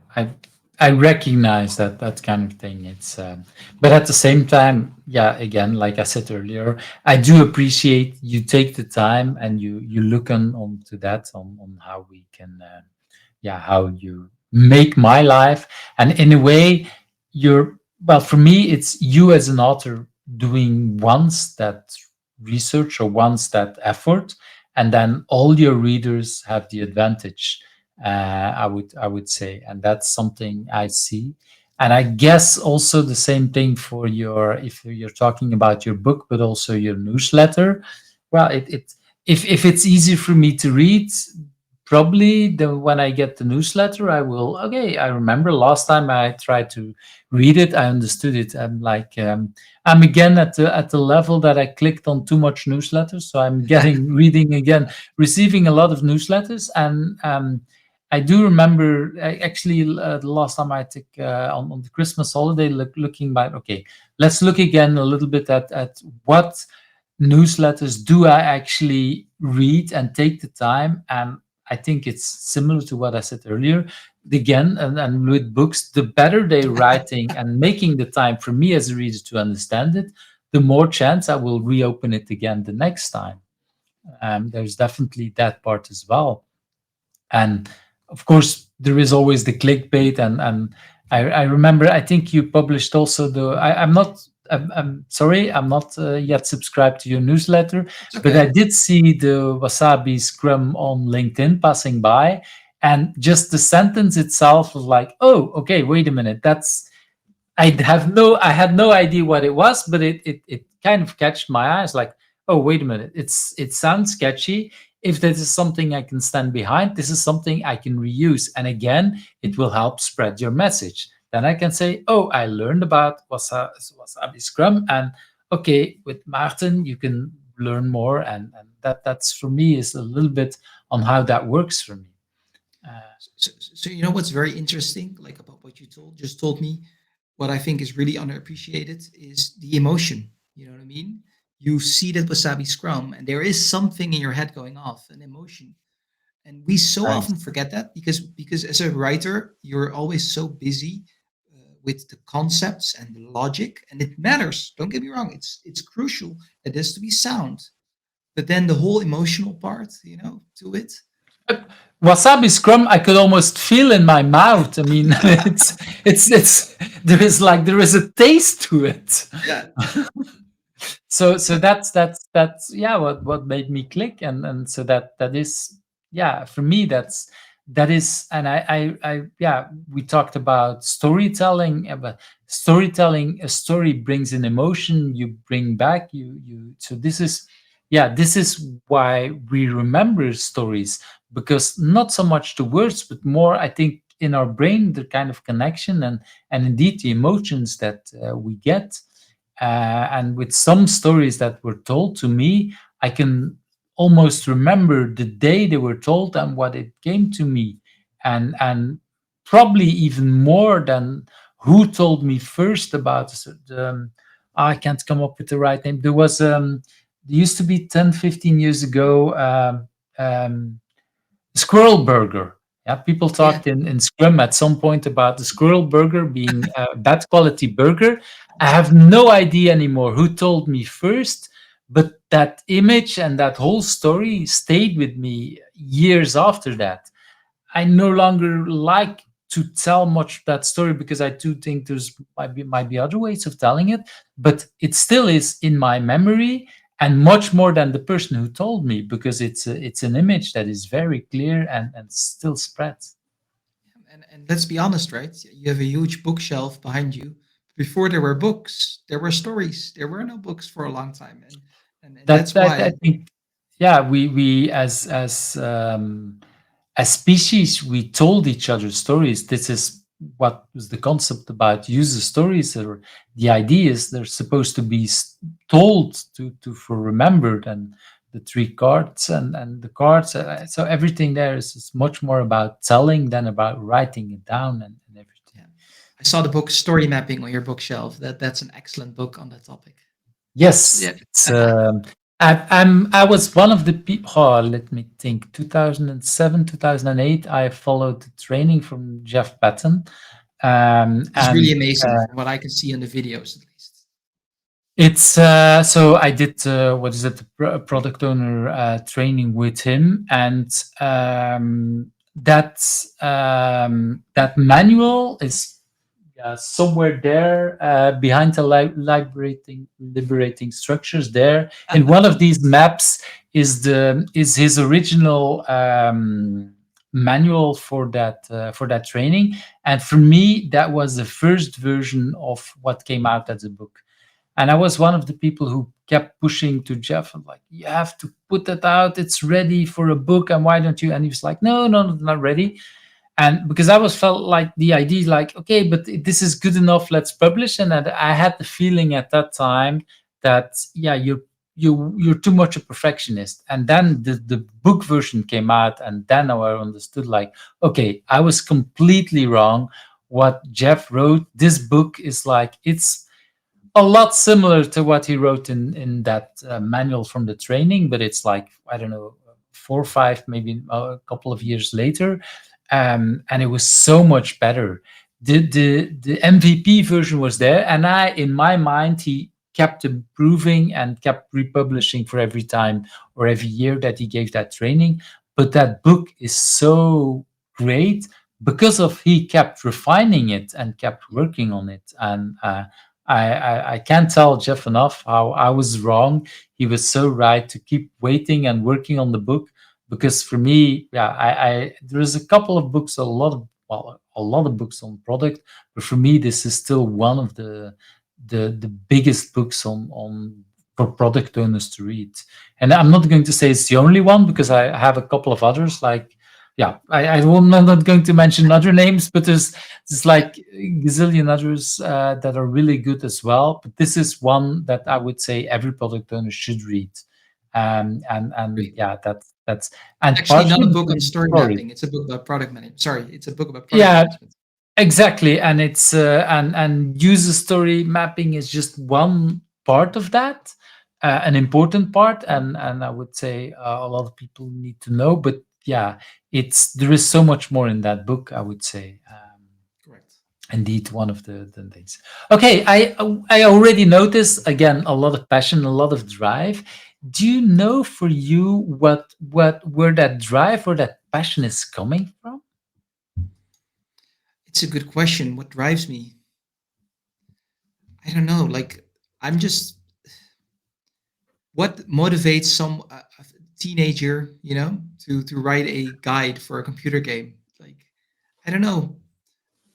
I recognize that kind of thing. It's but at the same time, yeah. Again, like I said earlier, I do appreciate you take the time and you look on to that on how we can yeah, how you make my life. And in a way, you're, well, for me it's you as an author doing once that research or once that effort, and then all your readers have the advantage, I would say. And that's something I see. And I guess also the same thing for your, if you're talking about your book but also your newsletter. Well, it if it's easy for me to read, probably when I get the newsletter, I will. Okay, I remember last time I tried to read it, I understood it. I'm like, I'm again at the level that I clicked on too much newsletters, so I'm getting reading again, receiving a lot of newsletters, and I do remember actually the last time I took on the Christmas holiday, looking back. Okay, let's look again a little bit at what newsletters do I actually read and take the time. And I think it's similar to what I said earlier. Again, and with books, the better they're writing and making the time for me as a reader to understand it, the more chance I will reopen it again the next time. There's definitely that part as well. And of course there is always the clickbait, and I remember, I think you published also I'm not, I'm sorry, I'm not yet subscribed to your newsletter, It's but I okay. did see the Wasabi Scrum on LinkedIn passing by, and just the sentence itself was like, oh, okay, wait a minute, that's, I had no idea what it was, but it kind of catched my eyes. Like, oh, wait a minute, it sounds sketchy. If this is something I can stand behind, this is something I can reuse, and again, it will help spread your message. Then I can say, oh, I learned about Wasabi Scrum, and okay, with Maarten, you can learn more, and that's for me is a little bit on how that works for me. Uh, So you know what's very interesting, like about what you told me, what I think is really underappreciated is the emotion. You know what I mean? You see that Wasabi Scrum, and there is something in your head going off, an emotion. And we so right. often forget that because as a writer, you're always so busy with the concepts and the logic, and it matters. Don't get me wrong; it's crucial. It has to be sound, but then the whole emotional part, you know, to it. Wasabi Scrum, I could almost feel in my mouth. I mean, it's there is a taste to it. Yeah, So that's yeah, what made me click, and so that is, yeah, for me that is. And I yeah, we talked about storytelling, but storytelling, a story brings an emotion, you bring back, you so this is, yeah, this is why we remember stories, because not so much the words but more, I think, in our brain, the kind of connection and indeed the emotions that we get. And with some stories that were told to me, I can almost remember the day they were told and what it came to me, and probably even more than who told me first about I can't come up with the right name. There used to be 10, 15 years ago, um, squirrel burger. Yeah, people Yeah. talked in Scrum at some point about the squirrel burger being a bad quality burger. I have no idea anymore who told me first, but that image and that whole story stayed with me years after that. I no longer like to tell much that story because I do think there's might be other ways of telling it, but it still is in my memory, and much more than the person who told me, because it's an image that is very clear and still spreads. And let's be honest, right? You have a huge bookshelf behind you. Before there were books, there were stories. There were no books for a long time, and That that's I why. think, yeah, we as species, we told each other stories. This is what was the concept about user stories, or the ideas they're supposed to be told to for remembered, and the three cards and the cards. So everything there is much more about telling than about writing it down and everything. Yeah, I saw the book Story Mapping on your bookshelf. That's an excellent book on that topic. Yes, Yeah. it's. I was one of the people. Oh, let me think. 2007, 2008. I followed the training from Jeff Patton, It's really and amazing from what I can see in the videos, at least. it's so I did what is it, the product owner training with him, and that manual is, yeah, somewhere there behind the liberating structures. There in one of these maps is his original manual for that training, and for me that was the first version of what came out as a book. And I was one of the people who kept pushing to Jeff and like, you have to put that out. It's ready for a book, and why don't you? And he was like, no, no, not ready. And because I was felt like the idea, like, okay, but this is good enough, let's publish. And I had the feeling at that time that, yeah, you're too much a perfectionist. And then the book version came out, and then I understood, like, okay, I was completely wrong. What Jeff wrote, this book is like, it's a lot similar to what he wrote in that manual from the training, but it's like, I don't know, 4 or 5, maybe a couple of years later, and it was so much better. The MVP version was there, and in my mind, he kept improving and kept republishing for every time or every year that he gave that training. But that book is so great because of he kept refining it and kept working on it, and I can't tell Jeff enough how I was wrong. He was so right to keep waiting and working on the book, because for me, yeah, I there's a couple of books, a lot of books on product, but for me, this is still one of the biggest books on for product owners to read. And I'm not going to say it's the only one, because I have a couple of others, like, yeah, I'm not going to mention other names, but there's like a gazillion others that are really good as well. But this is one that I would say every product owner should read. And Great. yeah, that's It's and actually not partially a book because on story sorry, mapping. It's a book about product management. Sorry, it's a book about product yeah, management. exactly. And it's and user story mapping is just one part of that, an important part, and I would say a lot of people need to know. But yeah, it's there is so much more in that book, I would say. Correct. Indeed, one of the things. Okay, I already noticed again a lot of passion, a lot of drive. Do you know for you what where that drive or that passion is coming from? It's a good question. What drives me? I don't know. Like, I'm just what motivates a teenager, to write a guide for a computer game? Like, I don't know.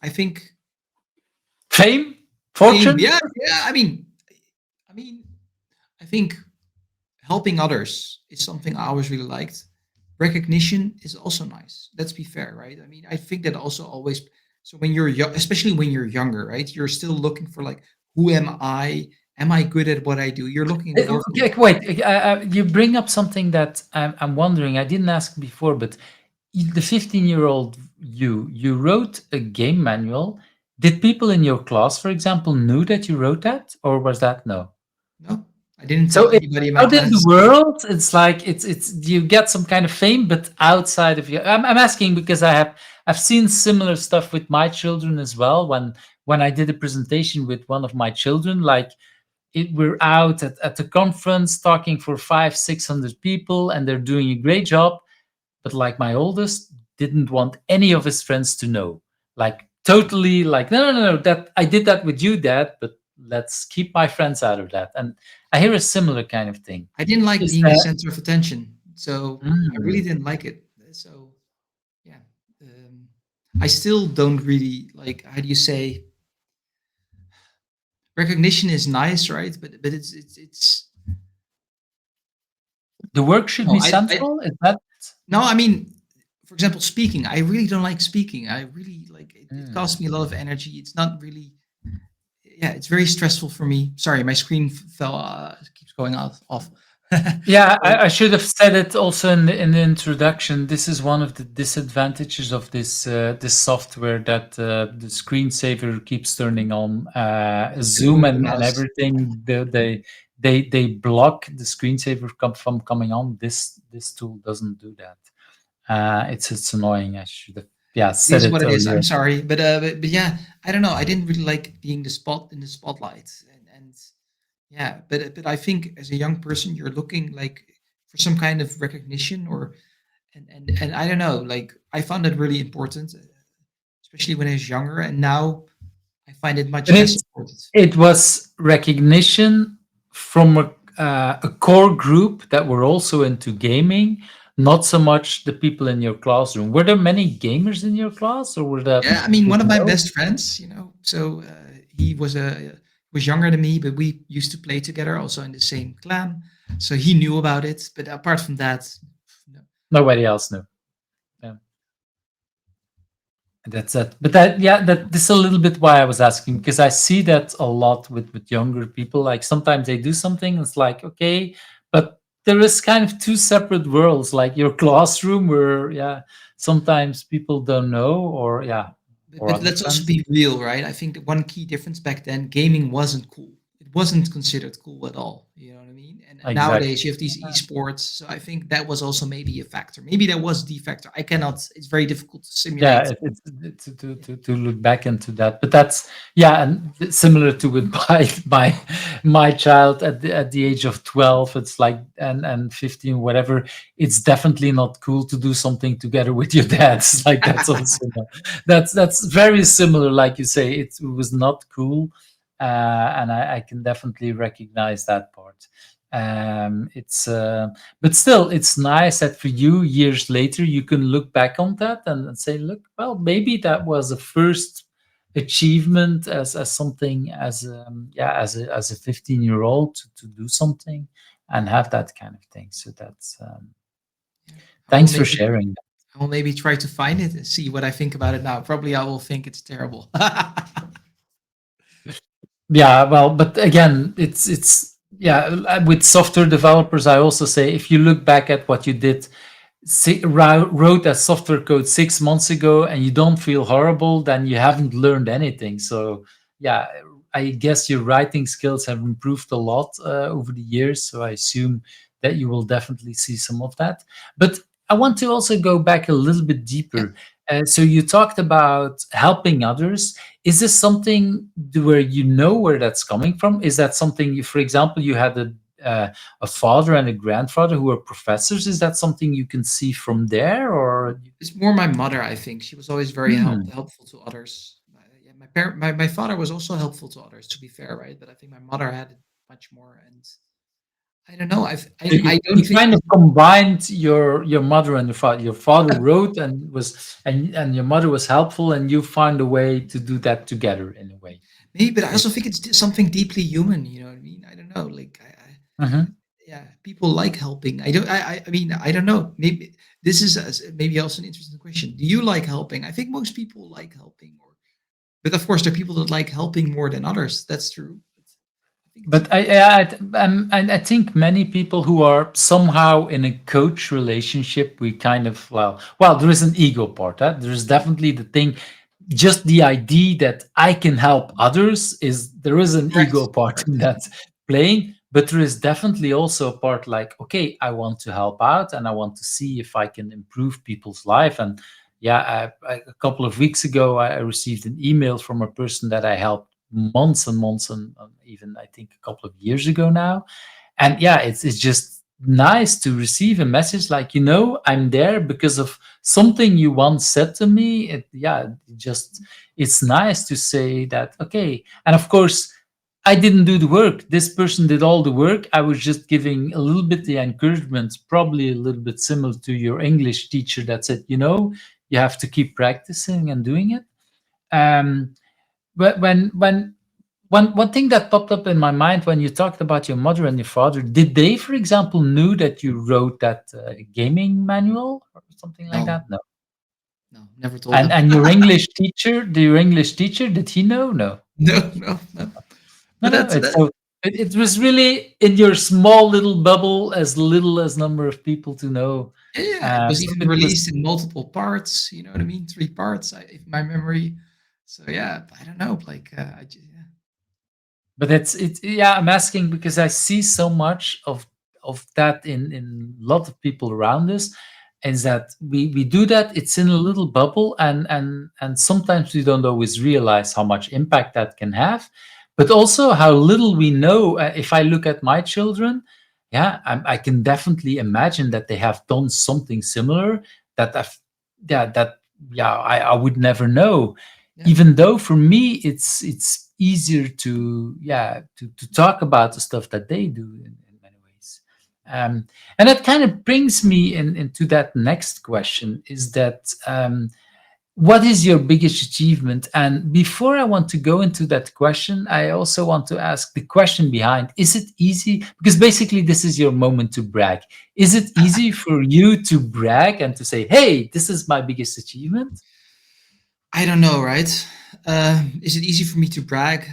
I think Fame, fame. fortune? Yeah, yeah. I mean, I think helping others is something I always really liked. Recognition is also nice. Let's be fair, right? I mean, I think that also always. So when you're young, especially when you're younger, right? You're still looking for like, who am I? am I good at what I do? You're looking more from. Okay, wait, you bring up something that I'm wondering. I didn't ask before, but the 15-year-old you wrote a game manual. Did people in your class, for example, knew that you wrote that, or was that no? No, I didn't tell So anybody in my out in the class. world, it's like it's you get some kind of fame, but outside of you. I'm asking because I've seen similar stuff with my children as well. When I did a presentation with one of my children, like we're out at the conference talking for 500-600 people, and they're doing a great job. But like my oldest didn't want any of his friends to know. Like totally like, no, no, no, no, that I did that with you, Dad, but let's keep my friends out of that. And I hear a similar kind of thing. I didn't like Is being the that center of attention, so I really mm, didn't like it. So yeah, um, I still don't really like. How do you say? Recognition is nice, right? But it's the work should no. be I central? Is that no. I mean, for example, speaking. I really don't like speaking. I really like it. It mm. costs me a lot of energy. It's not really. Yeah, it's very stressful for me. Sorry, my screen fell. Keeps going off. Yeah, So, I should have said it also in the introduction. This is one of the disadvantages of this software that the screensaver keeps turning on. just to move Zoom the and mouse. everything, they block the screensaver from coming on. This tool doesn't do that. It's annoying. I should have It said is it what it is. I'm earlier. sorry, but yeah, I don't know. I didn't really like being the spot in the spotlight, and yeah, but I think as a young person, you're looking like for some kind of recognition or and I don't know. Like I found that really important, especially when I was younger, and now I find it much But less important. it was recognition from a core group that were also into gaming, not so much the people in your classroom. Were there many gamers in your class, or were that Yeah, I mean, one of my no? best friends, so he was younger than me, but we used to play together, also in the same clan. So he knew about it, but apart from that, no. Nobody else knew. Yeah. That's it. But that, yeah, that this is a little bit why I was asking, because I see that a lot with younger people. Like sometimes they do something, it's like okay, but there is kind of two separate worlds, like your classroom where yeah, sometimes people don't know, or yeah, or But other let's also friends. be real, right? I think that one key difference back then, gaming wasn't cool. It wasn't considered cool at all. You know what I mean? And Exactly. nowadays you have these esports. So I think that was also maybe a factor. Maybe that was the factor. I cannot. It's very difficult to Yeah, simulate. it's to look back into that, but that's yeah, and similar to with my child at the age of 12, it's like and 15, whatever. It's definitely not cool to do something together with your dad. It's like that's also not, that's very similar, like you say. It was not cool, and I can definitely recognize that part. It's but still, it's nice that for you, years later, you can look back on that and say, look, well, maybe that was a first achievement as something as yeah as a 15-year-old to do something and have that kind of thing. So that's Yeah. I will thanks for maybe sharing. I will maybe try to find it and see what I think about it now. Probably I will think it's terrible. Yeah, well, but again, it's yeah, with software developers, I also say if you look back at what you did wrote that software code 6 months ago and you don't feel horrible, then you haven't learned anything. So, yeah, I guess your writing skills have improved a lot over the years. So, I assume that you will definitely see some of that. But I want to also go back a little bit Yeah. deeper. So, you talked about helping others. Is this something where you know where that's coming from? Is that something you, for example, you had a father and a grandfather who are professors? Is that something you can see from there, or It's more my mother, I think. She was always very hmm, helpful to others. Yeah, my father was also helpful to others, to be fair, right? But I think my mother had it much more. And I don't know. I don't you think kind of combined your mother and your father? Your father wrote and was and your mother was helpful, and you found a way to do that together in a way. maybe, but I Is also think it's something deeply human. You know what I mean? I don't know. Like, mhm. yeah, people like helping. I don't. I mean, I don't know. Maybe this is maybe also an interesting question. Do you like helping? I think most people like helping, or but of course there are people that like helping more than others. That's true. think it's But I think many people who are somehow in a coach relationship, we kind of, well, there is an ego part. Huh? There is definitely the thing, just the idea that I can help others is there is an ego correct. part in Correct. that playing, but there is definitely also a part like, okay, I want to help out and I want to see if I can improve people's life. And yeah, a couple of weeks ago, I received an email from a person that I helped months and months and even I think a couple of years ago now. And yeah, it's just nice to receive a message like, I'm there because of something you once said to me. It's nice to say that, okay. And of course, I didn't do the work. This person did all the work. I was just giving a little bit the encouragement, probably a little bit similar to your English teacher that said, you have to keep practicing and doing it. um but one thing that popped up in my mind when you talked about your mother and your father, did they, for example, knew that you wrote that gaming manual or something like No, that? No. no, never told And them. your English teacher, did he know? No. No, no, no. No, But no. that's It's that. so it was really in your small little bubble, as little as number of people to know. Yeah, it was So even it was. released in multiple parts. You know what I mean? 3 parts, if my memory. So yeah, I don't know. Like, yeah. But yeah, I'm asking because I see so much of that in a lot of people around us, is that we do that. It's in a little bubble, and sometimes we don't always realize how much impact that can have, but also how little we know. If I look at my children, yeah, I can definitely imagine that they have done something similar that yeah, that yeah, I would never know, Yeah. even though for me it's easier to, to talk about the stuff that they do in many ways. And that kind of brings me into that next question, is that, what is your biggest achievement? And before I want to go into that question, I also want to ask the question behind, is it easy, because basically this is your moment to brag, is it easy for you to brag and to say, hey, this is my biggest achievement? I don't know, right? Is it easy for me to brag?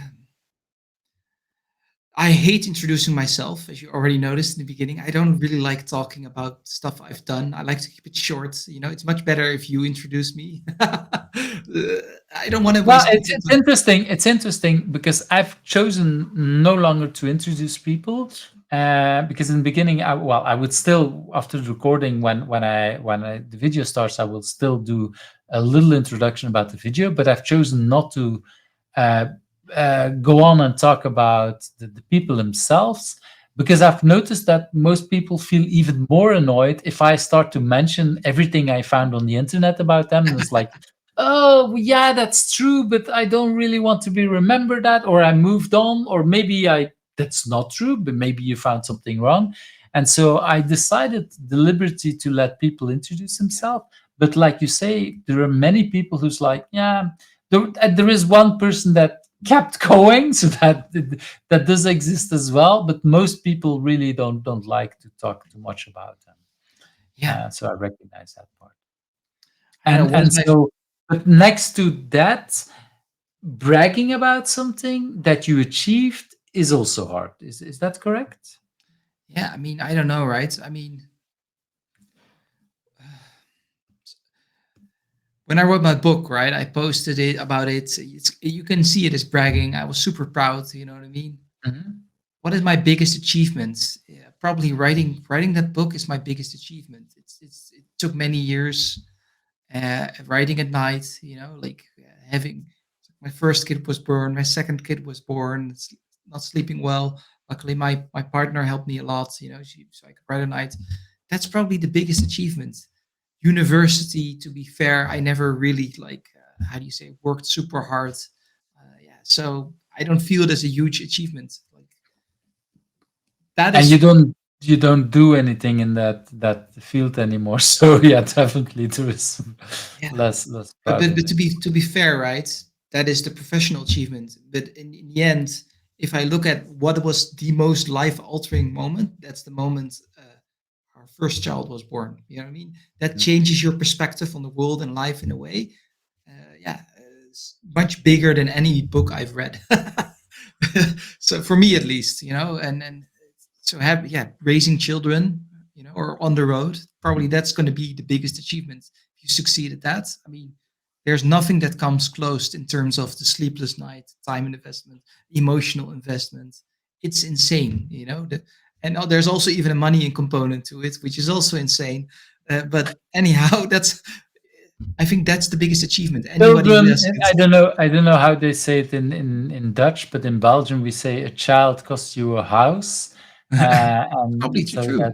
I hate introducing myself, as you already noticed in the beginning. I don't really like talking about stuff I've done. I like to keep it short. It's much better if you introduce me. I don't want to Well, waste it's people's it's time. interesting. It's interesting because I've chosen no longer to introduce people, because in the beginning, I would still, after the recording, when the video starts, I will still do a little introduction about the video. But I've chosen not to uh, go on and talk about the people themselves, because I've noticed that most people feel even more annoyed if I start to mention everything I found on the internet about them. And it's like, oh, yeah, that's true, but I don't really want to be remembered that, or I moved on, or maybe that's not true, but maybe you found something wrong. And so I decided deliberately to let people introduce Yeah, themselves. But like you say, there are many people who's like, yeah, there is one person that kept going, so that does exist as well. But most people really don't like to talk too much about them. yeah. So I recognize that part. I don't know. What is And my so, but next to that, bragging about something that you achieved is also hard. Is that correct? Yeah, I mean, I don't know, right? I mean, when I wrote my book, right, I posted it about it. You can see it as bragging. I was super proud. You know what I mean? Mhm. What is my biggest achievement? Yeah, probably writing that book is my biggest achievement. It took many years, writing at night. Like having my first kid was born, my second kid was born. It's not sleeping well. Luckily, my partner helped me a lot. So I could write at night. That's probably the biggest achievement. University, to be fair, I never really like how do you say, worked super hard. Yeah, so I don't feel it as a huge achievement. Like that And is, you don't do anything in that field anymore. So yeah, definitely there is yeah. less But proudness. to be fair, right? That is the professional achievement. But in the end, if I look at what was the most life altering moment, that's the moment our first child was born. You know what I mean? That Mm. changes your perspective on the world and life in a way. Yeah, it's much bigger than any book I've read. So for me at least, and so raising children, or on the road, probably that's going to be the biggest achievement if you succeed at that. I mean, there's nothing that comes close in terms of the sleepless night, time investment, emotional investment. It's insane, and there's also even a money component to it, which is also insane. But anyhow, I think that's the biggest achievement. Anybody who Children, has I kids, don't know. I don't know how they say it in Dutch, but in Belgium we say a child costs you a house, probably and too so true. that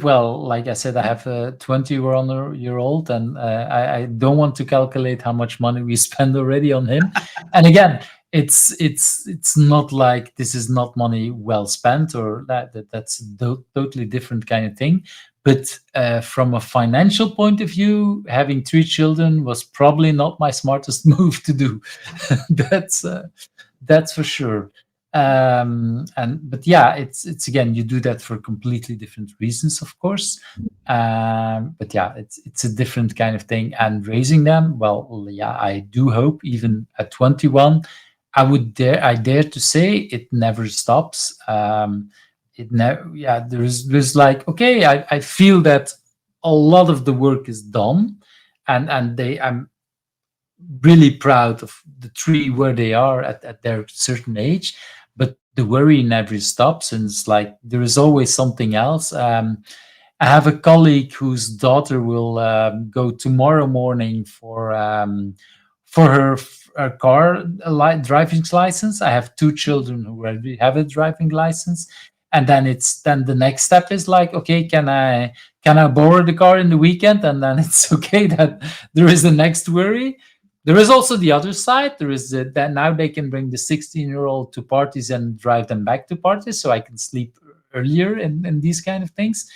well, like I said, I have a 20-year old, and I don't want to calculate how much money we spend already on him. And again, it's not like this is not money well spent, or that's a totally different kind of thing. But from a financial point of view, having 3 children was probably not my smartest move to do. that's uh, that's for sure. And but yeah, it's again, you do that for completely different reasons, of course. But yeah, it's a different kind of thing. And raising them, well, yeah, I do hope even at 21, I dare to say it never stops. It never, yeah, there's like, okay, I feel that a lot of the work is done, and I'm really proud of the 3 where they are at their certain age, but the worry never stops, and it's like there is always something else. I have a colleague whose daughter will go tomorrow morning for her car driving license. I have 2 children who already have a driving license, and then the next step is like, okay, can I borrow the car in the weekend? And then it's okay that there is the next worry. There is also the other side. There is that now they can bring the 16-year-old to parties and drive them back to parties, so I can sleep earlier in these kind of things.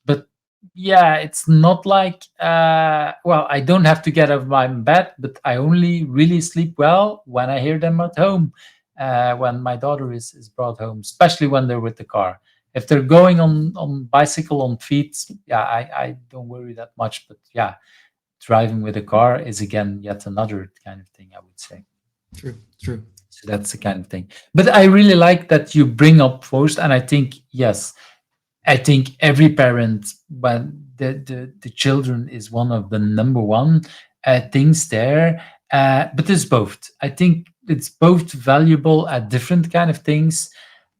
But yeah, it's not like well, I don't have to get out of my bed, but I only really sleep well when I hear them at home, when my daughter is brought home, especially when they're with the car. If they're going on bicycle on feet, yeah, I don't worry that much. But yeah, driving with a car is again yet another kind of thing, I would say. True, true. So that's the kind of thing. But I really like that you bring up first, and I think yes, I think every parent, when the children is one of the number one things there. But it's both. I think it's both valuable at different kind of things.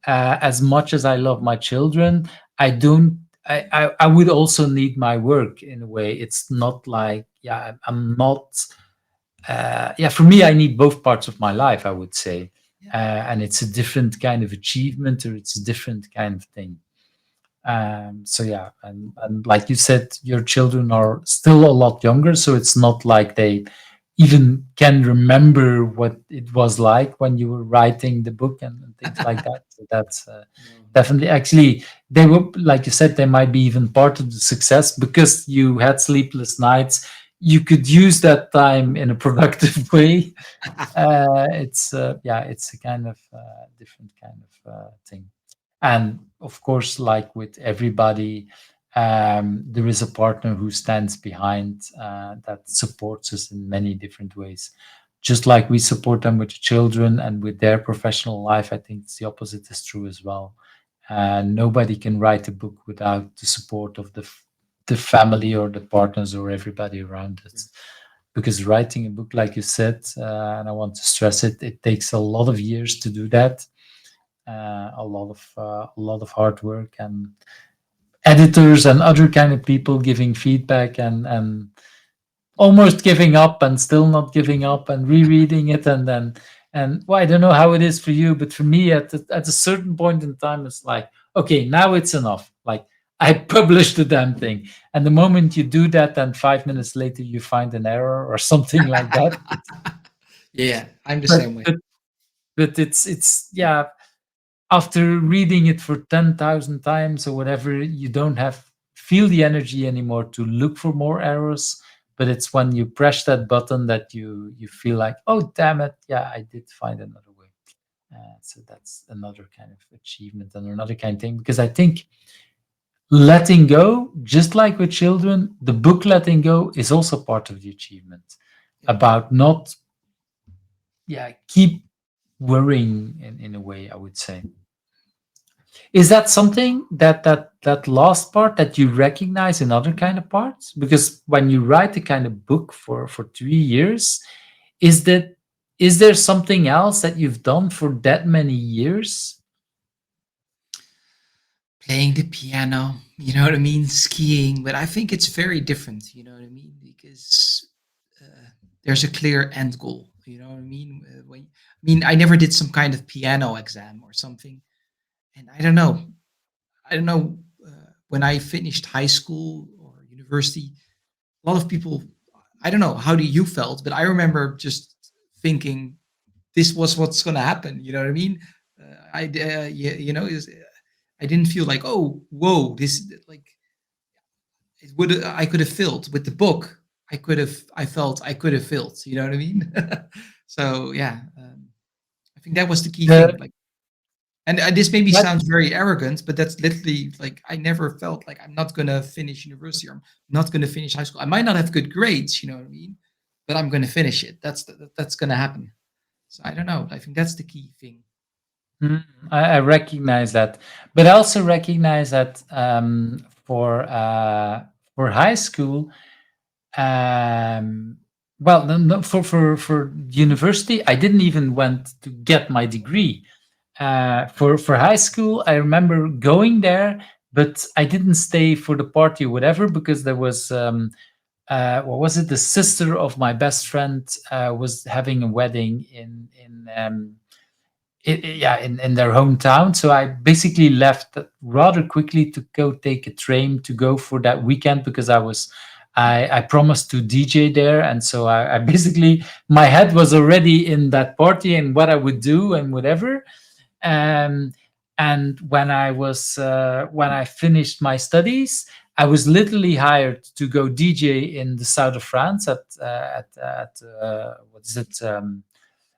As much as I love my children, I don't. I would also need my work in a way. It's not like, yeah, I'm not. Yeah, for me, I need both parts of my life, I would say, Yeah, and it's a different kind of achievement, or it's a different kind of thing. So yeah, and like you said, your children are still a lot younger, so it's not like they even can remember what it was like when you were writing the book and things like that. So that's no. definitely, actually, they were, like you said, they might be even part of the success because you had sleepless nights. You could use that time in a productive way. It's yeah, it's a kind of different kind of thing. And of course, like with everybody, there is a partner who stands behind, that supports us in many different ways. Just like we support them with the children and with their professional life, I think it's the opposite is true as well. Nobody can write a book without the support of the family or the partners or everybody around us. Because writing a book, like you said, and I want to stress it, it takes a lot of years to do that, a lot of hard work, and editors and other kind of people giving feedback, and almost giving up and still not giving up and rereading it, and then, and well, I don't know how it is for you, but for me at a certain point in time, it's like, okay, now it's enough. Like, I published the damn thing, and the moment you do that, then 5 minutes later you find an error or something like that. Yeah, I'm the but same way. but, but it's yeah, after reading it for 10,000 times or whatever, you don't have feel the energy anymore to look for more errors. But it's when you press that button that you feel like, oh damn it, yeah, I did find another way. So that's another kind of achievement and another kind of thing, because I think letting go, just like with children, the book letting go is also part of the achievement, Yeah, about not, yeah, keep worrying in a way, I would say. Is that something that last part that you recognize in other kind of parts? Because when you write a kind of book for 3 years, is that is there something else that you've done for that many years? Playing the piano, you know what I mean, skiing, but I think it's very different, you know what I mean, because there's a clear end goal, you know what I mean. I never did some kind of piano exam or something, and I don't know. When I finished high school or university, a lot of people, I don't know how do you felt, but I remember just thinking this was what's going to happen. You know what I mean? You know, I didn't feel like, oh, whoa, this like it would I could have filled with the book. I felt I could have filled. You know what I mean? So yeah, I think that was the key thing. The Like, and this maybe that sounds very arrogant, but that's literally like I never felt like I'm not gonna finish university or I'm not gonna finish high school. I might not have good grades, you know what I mean? But I'm gonna finish it. That's gonna happen. So I don't know. I think that's the key thing. I recognize that, but I also recognize that for high school, well, no, for university, I didn't even went to get my degree. For high school, I remember going there, but I didn't stay for the party or whatever because there was what was it? The sister of my best friend was having a wedding yeah, in their hometown. So I basically left rather quickly to go take a train to go for that weekend because I promised to DJ there, and so I basically my head was already in that party and what I would do and whatever. Um, and when I finished my studies, I was literally hired to go DJ in the south of France at what is it?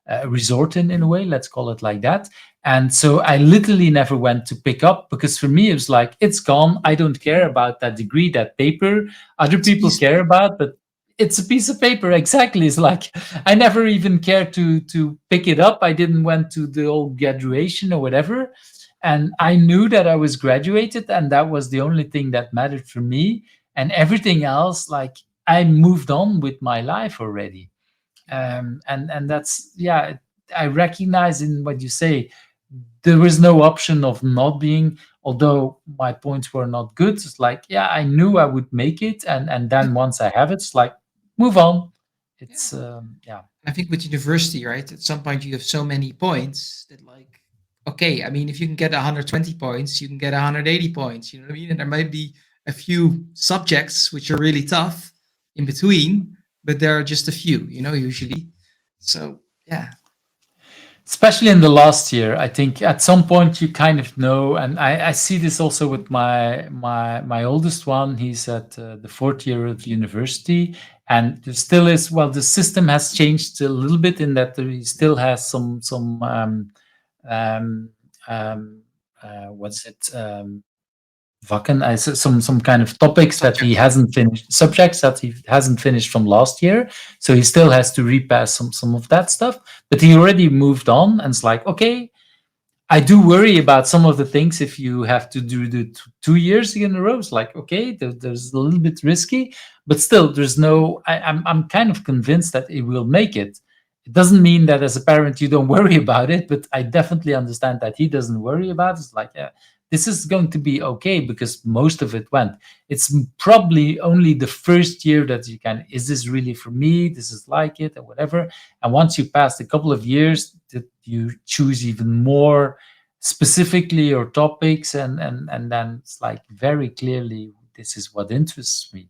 A resort in a way, let's call it like that. And so I literally never went to pick up because for me it was like it's gone. I don't care about that degree, that paper. Other It's a people piece of care paper. about, but it's a piece of paper. Exactly. It's like I never even cared to pick it up. I didn't went to the old graduation or whatever. And I knew that I was graduated and that was the only thing that mattered for me. And everything else, like I moved on with my life already. And that's, yeah, I recognize in what you say there was no option of not being, although my points were not good. It's like, yeah, I knew I would make it, and Yeah, then once I have it, it's like move on. yeah. It's yeah. I think with university, right? At some point, you have so many points that, like, okay, I mean, if you can get 120 points, you can get 180 points. You know what I mean? And there might be a few subjects which are really tough in between, but there are just a few, you know, usually. So yeah, Especially in the last year, I think at some point you kind of know, and I see this also with my oldest one. He's at the fourth year of university, and there still is. Well, the system has changed a little bit in that he still has some um, um, what's it? Vakken, some kind of topics that he subjects. hasn't finished, subjects that he hasn't finished from last year. So he still has to repass some of that stuff, but he already moved on and it's like, okay, I do worry about some of the things if you have to do the 2 years in a row. It's like, okay, there's a little bit risky, but still, there's no. I'm kind of convinced that it will make it. It doesn't mean that as a parent you don't worry about it, but I definitely understand that he doesn't worry about it. It's like, yeah, this is going to be okay because most of it went. It's probably only the first year that you can. Is this really for me? This is like it or whatever. And once you pass a couple of years, that you choose even more specifically or topics, and then it's like very clearly this is what interests me,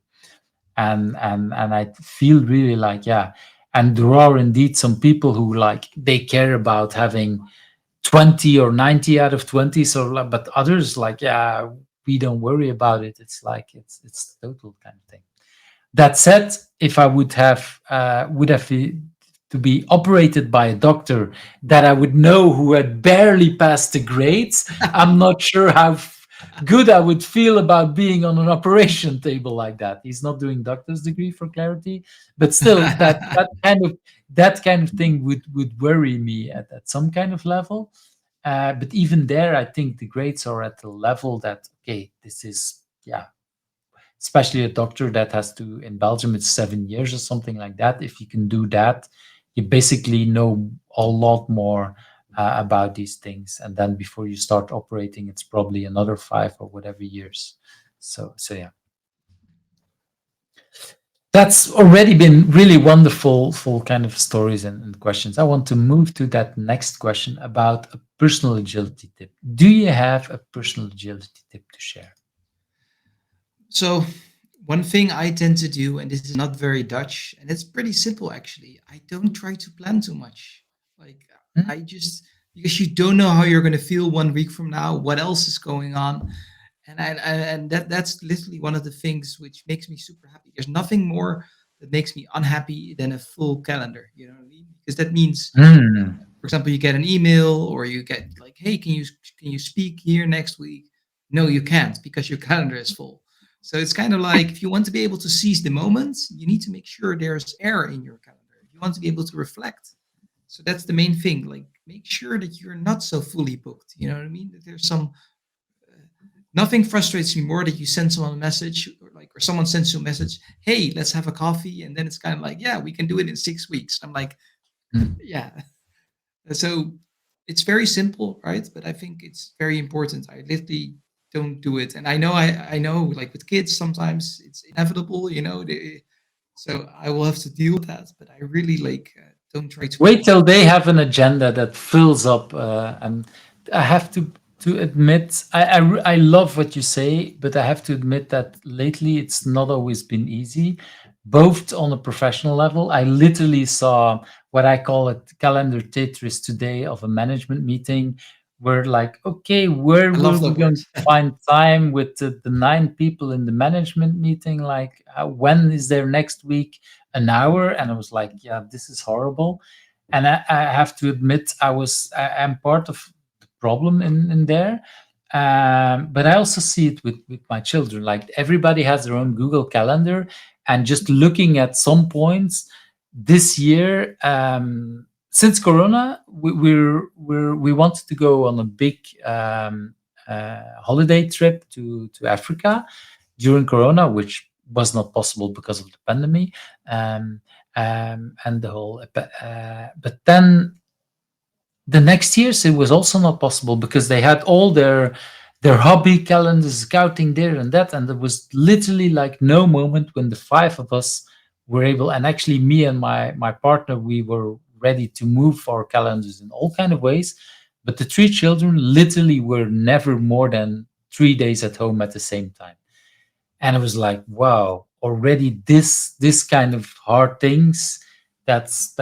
and I feel really like, yeah. And there are indeed some people who like they care about having 20 or 90 out of 20, so but others like, yeah, we don't worry about it. It's like it's total kind of thing. That said, if I would have to be operated by a doctor that I would know who had barely passed the grades, I'm not sure how good I would feel about being on an operation table like that. He's not doing doctor's degree for clarity, but still, that kind of that kind of thing would worry me at some kind of level. But even there, I think the grades are at the level that, okay, this is, yeah, especially a doctor that has to, in Belgium, it's 7 years or something like that. If you can do that, you basically know a lot more about these things. And then before you start operating, it's probably another 5 or whatever years. So yeah, that's already been really wonderful, full kind of stories and questions. I want to move to that next question about a personal agility tip. Do you have a personal agility tip to share? So, one thing I tend to do, and this is not very Dutch, and it's pretty simple actually. I don't try to plan too much. Like, Hmm? I just, because you don't know how you're going to feel 1 week from now, what else is going on, and that's literally one of the things which makes me super happy. There's nothing more that makes me unhappy than a full calendar. You know what I mean? Because that means, Hmm. for example, you get an email or you get like, hey, can you speak here next week? No, you can't because your calendar is full. So it's kind of like if you want to be able to seize the moment, you need to make sure there's air in your calendar. If you want to be able to reflect, so that's the main thing. Like make sure that you're not so fully booked. You know what I mean? That there's some nothing frustrates me more that you send someone a message or someone sends you a message, hey, let's have a coffee, and then it's kind of like, yeah, we can do it in 6 weeks. I'm like, Hmm. yeah. So it's very simple, right? But I think it's very important. I literally don't do it, and I know, like with kids, sometimes it's inevitable, so I will have to deal with that. But I really don't try to Wait plan. till they have an agenda that fills up. And I have to admit, I love what you say, but I have to admit that lately it's not always been easy, both on a professional level. I literally saw what I call a calendar Tetris today of a management meeting. Where like, okay, where I will love we that going word. to find time with the 9 people in the management meeting? Like, when is there next week? An hour? And I was like, yeah, this is horrible. And I have to admit I'm part of the problem in there. But I also see it with my children. Like everybody has their own Google Calendar, and just looking at some points this year, since Corona, we wanted to go on a big holiday trip to Africa during Corona, which was not possible because of the pandemic. Um, and the whole. But then the next years it was also not possible because they had all their hobby calendars, scouting there and that, and there was literally like no moment when the 5 of us were able. And actually, me and my partner, we were ready to move our calendars in all kind of ways, but the 3 children literally were never more than 3 days at home at the same time. And it was like, wow, already this kind of hard things. That's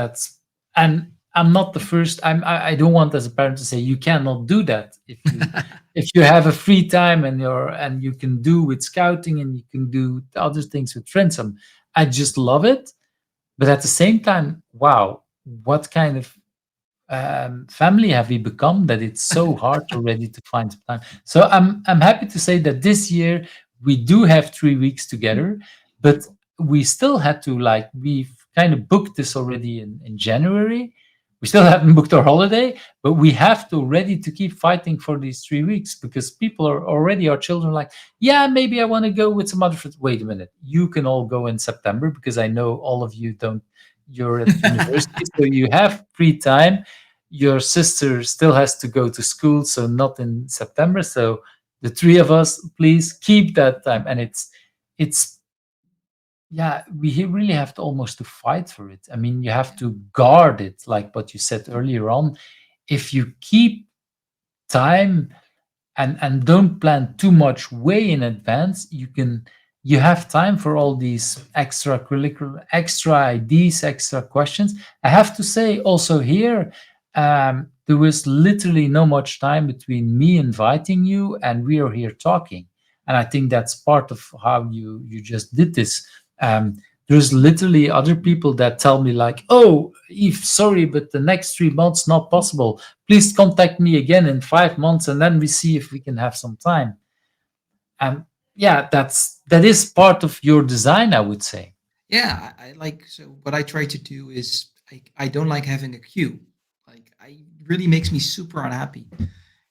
And I'm not the first. I don't want as a parent to say you cannot do that. If you have a free time and you can do with scouting and you can do other things with friends, I just love it. But at the same time, wow, what kind of family have we become that it's so hard already to find time? So I'm happy to say that this year we do have 3 weeks together, but we still had to, like, we've kind of booked this already in January. We still haven't booked our holiday, but we have to ready to keep fighting for these 3 weeks because people are already, our children, like, yeah, maybe I want to go with some other friends. Wait a minute, you can all go in September because I know all of you don't. You're at university, so you have free time. Your sister still has to go to school, so not in September. So the 3 of us, please keep that time. And it's yeah, we really have to almost to fight for it. I mean, you have to guard it, like what you said earlier on. If you keep time and don't plan too much way in advance, you have time for all these extracurricular, extra ideas, extra questions. I have to say also here, there was literally no much time between me inviting you and we are here talking. And I think that's part of how you just did this. There's literally other people that tell me like, oh, Eve, sorry, but the next 3 months not possible. Please contact me again in 5 months, and then we see if we can have some time. And yeah, that is part of your design, I would say. Yeah, I like, so what I try to do is I don't like having a queue. Like I really makes me super unhappy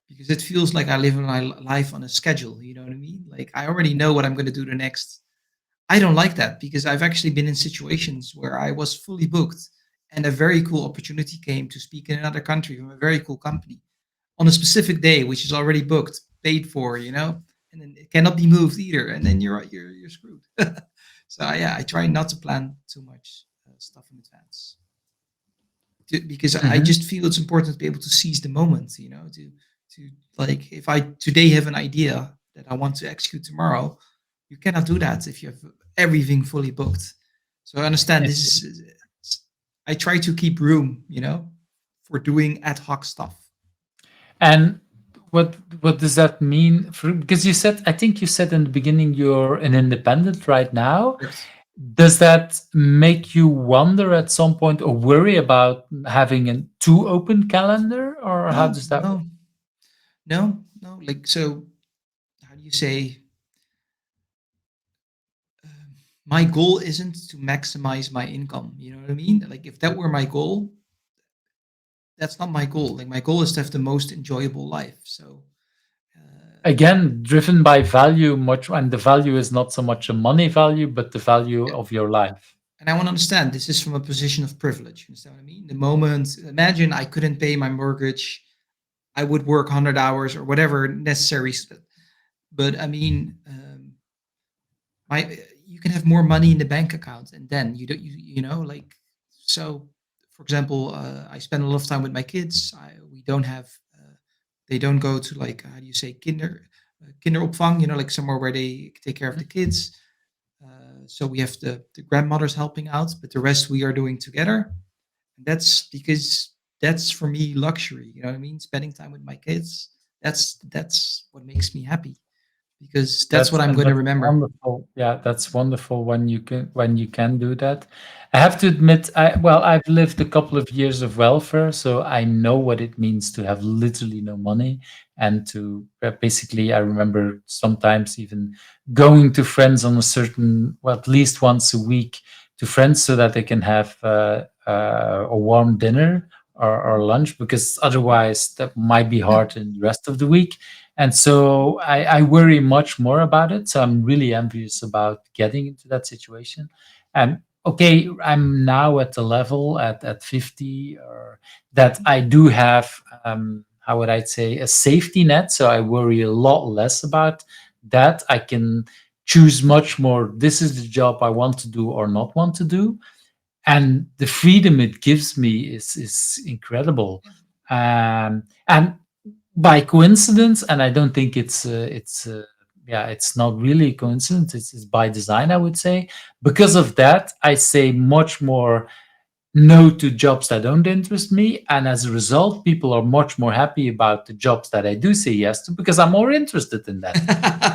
because it feels like I live my life on a schedule. You know what I mean? Like I already know what I'm going to do the next. I don't like that because I've actually been in situations where I was fully booked and a very cool opportunity came to speak in another country from a very cool company on a specific day, which is already booked, paid for, and then it cannot be moved either, and then you're screwed. So yeah, I try not to plan too much stuff in advance because I Mhm. just feel it's important to be able to seize the moment. To like if I today have an idea that I want to execute tomorrow, you cannot do that if you have everything fully booked. So I understand this is. I try to keep room, for doing ad hoc stuff. And what does that mean for, because you said, I think you said in the beginning you're an independent right now. Correct. Does that make you wonder at some point or worry about having a too open calendar, or how No, does that work? no, no, no. Like so, how do you say? Um, my goal isn't to maximize my income. You know what I mean? Like if that were my goal, that's not my goal. Like my goal is to have the most enjoyable life. So Again, driven by value much, and the value is not so much a money value, but the value yeah. of your life. And I want to understand this is from a position of privilege. You understand what I mean? The moment, imagine I couldn't pay my mortgage, I would work 100 hours or whatever necessary. But I mean, my you can have more money in the bank account, and then you don't, like so. For example, I spend a lot of time with my kids. We don't have, they don't go to like how do you say kinderopvang, like somewhere where they take care of the kids. So we have the grandmothers helping out, but the rest we are doing together. And that's because that's for me luxury. You know what I mean? Spending time with my kids. That's what makes me happy because that's what I'm going to That's remember. wonderful. Yeah, that's wonderful when you can do that. I have to admit, I've lived a couple of years of welfare, so I know what it means to have literally no money and to basically. I remember sometimes even going to friends on a certain, well, at least once a week to friends so that they can have a warm dinner or lunch, because otherwise that might be Yeah. hard in the rest of the week. And so I worry much more about it. So I'm really envious about getting into that situation. And okay, I'm now at the level at 50, or that I do have, how would I say, a safety net. So I worry a lot less about that. I can choose much more. This is the job I want to do or not want to do, and the freedom it gives me is incredible. And by coincidence, and I don't think yeah, it's not really a coincidence, it's by design, I would say. Because of that, I say much more no to jobs that don't interest me, and as a result, people are much more happy about the jobs that I do say yes to, because I'm more interested in that.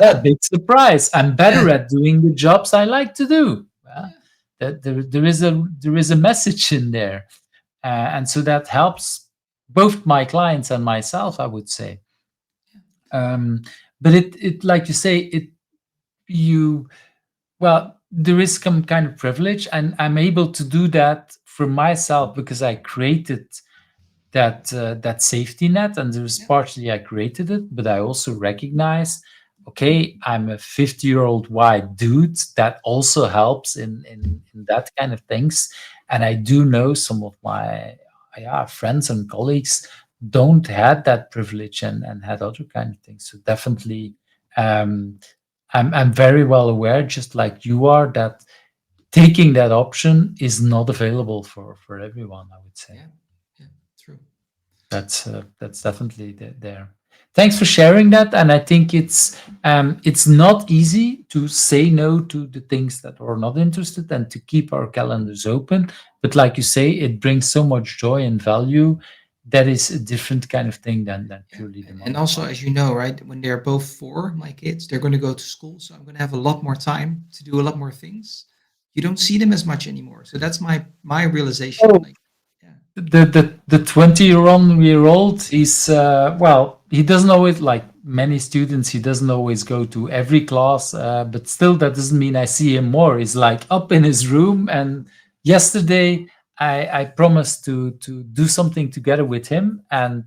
Yeah, big surprise, I'm better Yeah. at doing the jobs I like to do. Yeah. That there is a message in there, and so that helps both my clients and myself, I would say. Yeah. um, but it like you say, it you well, there is some kind of privilege, and I'm able to do that for myself because I created that safety net, and there's Yeah. partially I created it, but I also recognize, okay, I'm a 50-year-old white dude. That also helps in that kind of things. And I do know some of my, yeah, friends and colleagues don't had that privilege and had other kind of things. So definitely, um, I'm very well aware, just like you are, that taking that option is not available for everyone, I would say. Yeah. Yeah. True. That's definitely there. Thanks for sharing that, and I think it's not easy to say no to the things that we're not interested, and to keep our calendars open. But like you say, it brings so much joy and value. That is a different kind of thing than Yeah. purely the And money also, part. as you know, right, when they're both four, my kids, they're going to go to school. So I'm going to have a lot more time to do a lot more things. You don't see them as much anymore. So that's my realization. Oh, Like, yeah. the 20-year-old, he's he doesn't always, like many students, he doesn't always go to every class, but still that doesn't mean I see him more. He's like up in his room, and yesterday I promised to do something together with him, and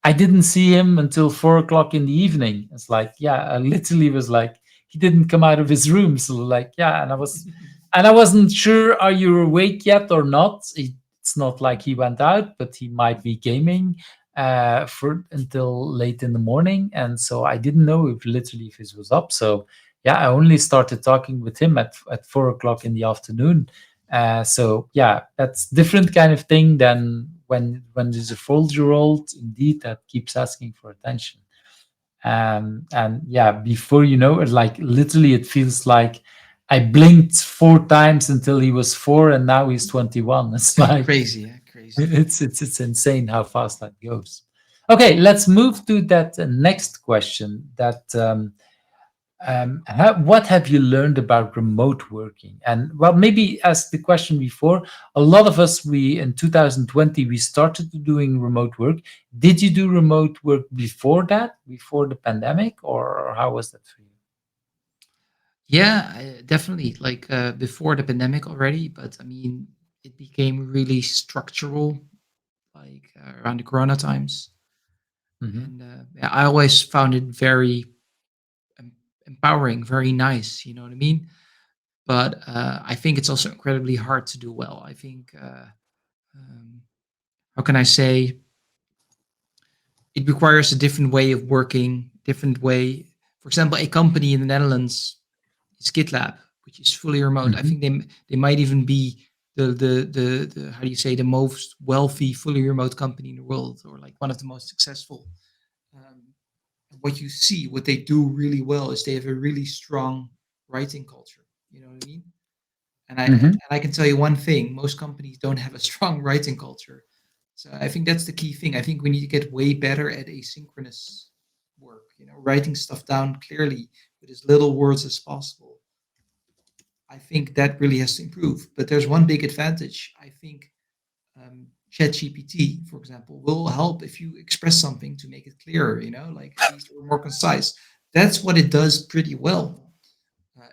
I didn't see him until 4 o'clock in the evening. It's like, yeah, I literally was like, he didn't come out of his room. So like, yeah, and I wasn't sure, are you awake yet or not? It's not like he went out, but he might be gaming for until late in the morning, and so I didn't know if literally if he was up. So yeah, I only started talking with him at 4 o'clock in the afternoon. So yeah, that's different kind of thing than when there's a 4-year old indeed that keeps asking for attention. And yeah, before you know it, like literally, it feels like I blinked 4 times until he was 4, and now he's 21. It's like Crazy, yeah, crazy. it's insane how fast that goes. Okay, let's move to that next question. What have you learned about remote working? And well, maybe as the question before, a lot of us, we in 2020 we started doing remote work. Did you do remote work before that, before the pandemic, or how was that for you? Yeah, definitely. Like before the pandemic already, but I mean, it became really structural, like around the Corona times, Hmm. and yeah, I always found it very em- empowering, very nice. You know what I mean? But I think it's also incredibly hard to do well. I think um, how can I say, it requires a different way of working, different way. For example, a company in the Netherlands is Gitlab, which is fully remote. I Hmm. think they might even be the how do you say, the most wealthy fully remote company in the world, or like one of the most successful. Um, what you see, what they do really well is they have a really strong writing culture. You know what I mean? And Hmm. I can tell you one thing: most companies don't have a strong writing culture. So I think that's the key thing. I think we need to get way better at asynchronous work. You know, writing stuff down clearly with as little words as possible. I think that really has to improve. But there's one big advantage. I think ChatGPT, for example, will help if you express something to make it clearer. You know, like these are more concise. That's what it does pretty well.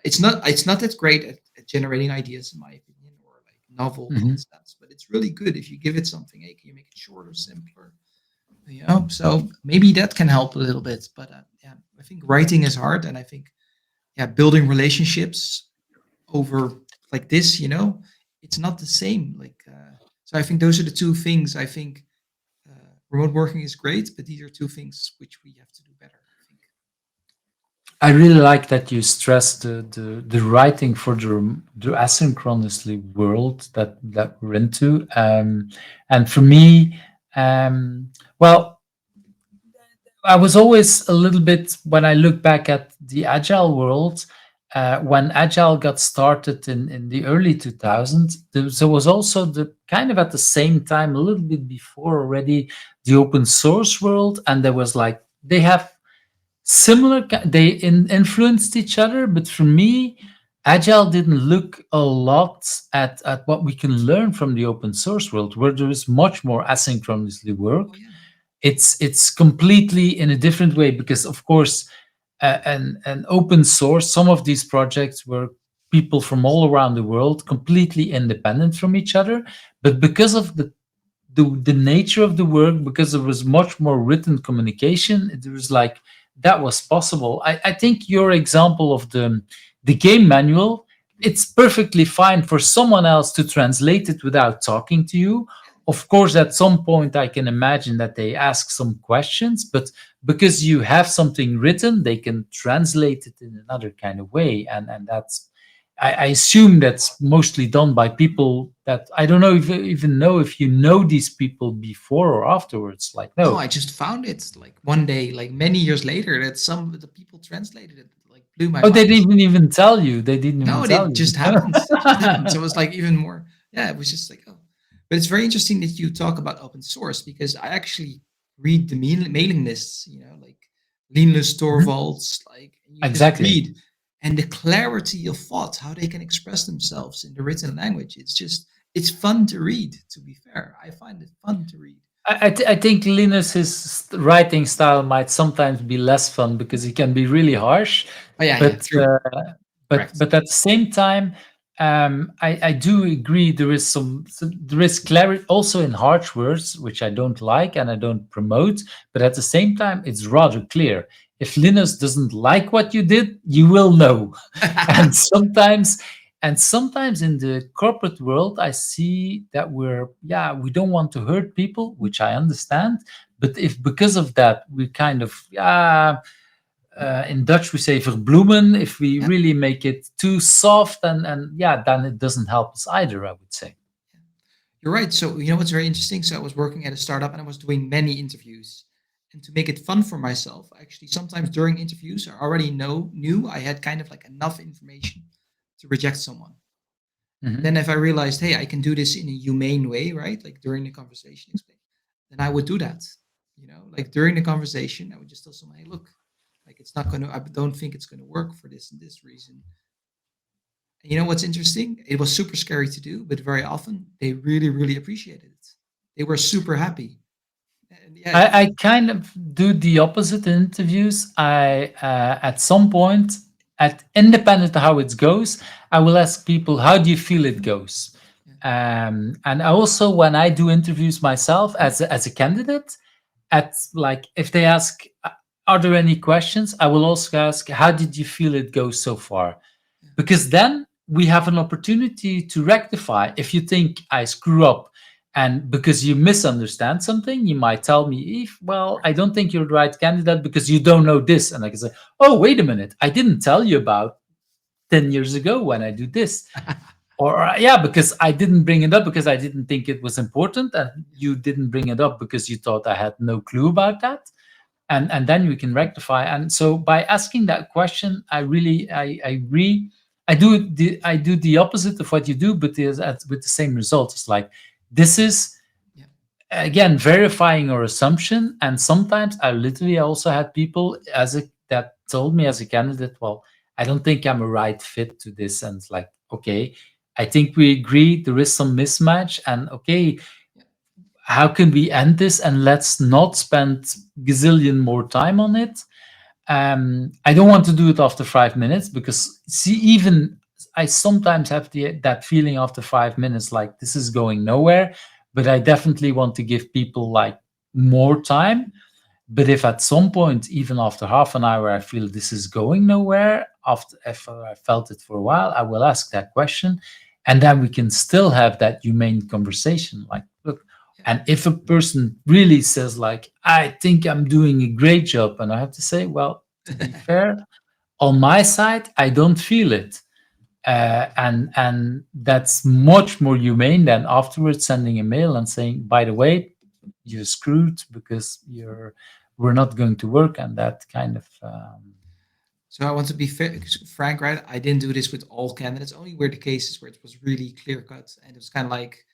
It's not that great at generating ideas, in my opinion, or like novel Hmm. concepts. But it's really good if you give it something. Hey, can you make it shorter, simpler? You know, so maybe that can help a little bit. But yeah, I think writing is hard, and I think yeah, building relationships over like this, you know, it's not the same. Like, so I think those are the two things. I think remote working is great, but these are two things which we have to do better, I think. I really like that you stress the writing for the asynchronously world that we're into. And for me, well, I was always a little bit, when I look back at the agile world, when agile got started in the early 2000s, there was also the kind of at the same time, a little bit before already, the open source world, and there was like they have similar, influenced each other, but for me, agile didn't look a lot at what we can learn from the open source world, where there is much more asynchronously Oh work. yeah. It's completely in a different way, because of course, an open source, some of these projects were people from all around the world, completely independent from each other, but because of the nature of the work, because there was much more written communication, it was like that was possible. I think your example of the game manual, it's perfectly fine for someone else to translate it without talking to you. Of course, at some point I can imagine that they ask some questions, but because you have something written, they can translate it in another kind of way, and that's, I assume that's mostly done by people that I don't know if even know if you know these people before or afterwards. Like, No, no, I just found it like one day, like many years later, that some of the people translated it. Like blew my oh, they mind. didn't even tell you. They didn't even No, tell it you. just happened. It just happened. So it was like even more. Yeah, it was just like, oh. But it's very interesting that you talk about open source, because I actually read the mailing lists, you know, like Linus Mhm. Torvalds, like, and you just Exactly. read, and the clarity of thought, how they can express themselves in the written language. It's just, it's fun to read, to be fair. I find it fun to read. I think Linus's writing style might sometimes be less fun because he can be really harsh, Oh, yeah, yeah, but true. Correct. but at the same time, I do agree. There is clarity also in harsh words, which I don't like and I don't promote. But at the same time, it's rather clear. If Linus doesn't like what you did, you will know. and sometimes, and sometimes in the corporate world, I see that we don't want to hurt people, which I understand. But if because of that we kind of in Dutch we say verbloemen. If we Yeah, really make it too soft, and yeah, then it doesn't help us either, I would say. you're right. So you know what's very interesting? So I was working at a startup and I was doing many interviews. And to make it fun for myself, actually, sometimes during interviews, I already knew I had kind of like enough information to reject someone. And Mhm. then if I realized, hey, I can do this in a humane way, right? Like during the conversation, explain, then I would do that. You know, like during the conversation, I would just tell someone, hey, look, like it's not going to, I don't think it's going to work for this and this reason. And you know what's interesting? It was super scary to do, but very often they really, really appreciated it. They were super happy. And yeah, I kind of do the opposite in interviews. I at some point, at independent of how it goes, I will ask people, "How do you feel it goes?" yeah, And I also, when I do interviews myself as a candidate, at like if they ask, "Are there any questions?" I will also ask, "How did you feel it goes so far?" yeah, Because then we have an opportunity to rectify. If you think I screw up and because you misunderstand something, you might tell me, if, well, I don't think you're the right candidate because you don't know this. And I can say, oh, wait a minute, I didn't tell you about 10 years ago when I do this. Or, yeah, because I didn't bring it up because I didn't think it was important. And you didn't bring it up because you thought I had no clue about that. And then we can rectify. And so by asking that question, I agree. I do the opposite of what you do, but with the same result. It's like this is yeah, again verifying our assumption. And sometimes I literally also had people that told me as a candidate, well, I don't think I'm a right fit to this. And it's like, okay, I think we agree there is some mismatch, and okay, yeah, how can we end this and let's not spend gazillion more time on it. I don't want to do it after 5 minutes because see, even I sometimes have that feeling after 5 minutes like this is going nowhere. But I definitely want to give people like more time. But if at some point, even after half an hour, I feel this is going nowhere, after if I felt it for a while, I will ask that question, and then we can still have that humane conversation. Like, look, yeah, and if a person really says, like, I think I'm doing a great job, and I have to say, well, to be fair, on my side, I don't feel it. And that's much more humane than afterwards sending a mail and saying, by the way, you're screwed because we're not going to work, and that kind of So I want to be frank, right? I didn't do this with all candidates. Only were the cases where it was really clear cut, and it was kind of like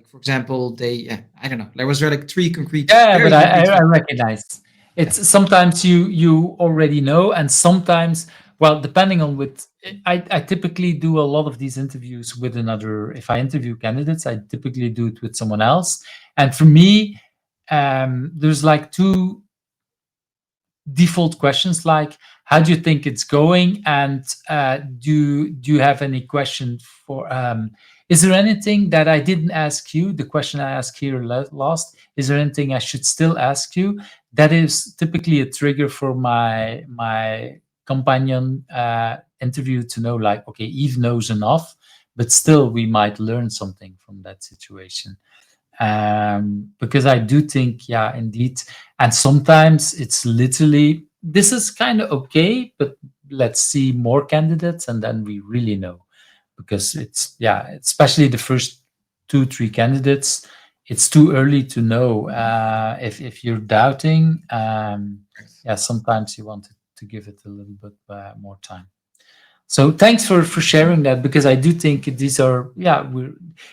for example, they yeah, I don't know. There was like three concrete, yeah, very but concrete I feedback. recognize Yeah, it's sometimes you already know, and sometimes, well, depending on what I typically do a lot of these interviews with another. If I interview candidates, I typically do it with someone else, and for me, there's like two default questions, like how do you think it's going, and do you have any question for is there anything that I didn't ask you, the question I asked here last, is there anything I should still ask you? That is typically a trigger for my companion interview to know, like, okay, Eve knows enough, but still we might learn something from that situation. Because I do think, yeah, indeed. And sometimes it's literally, this is kind of okay, but let's see more candidates and then we really know. Because it's, yeah, especially the first two, three candidates, it's too early to know. If you're doubting, correct. yeah, sometimes you want to give it a little bit more time. So thanks for sharing that, because I do think these are, yeah,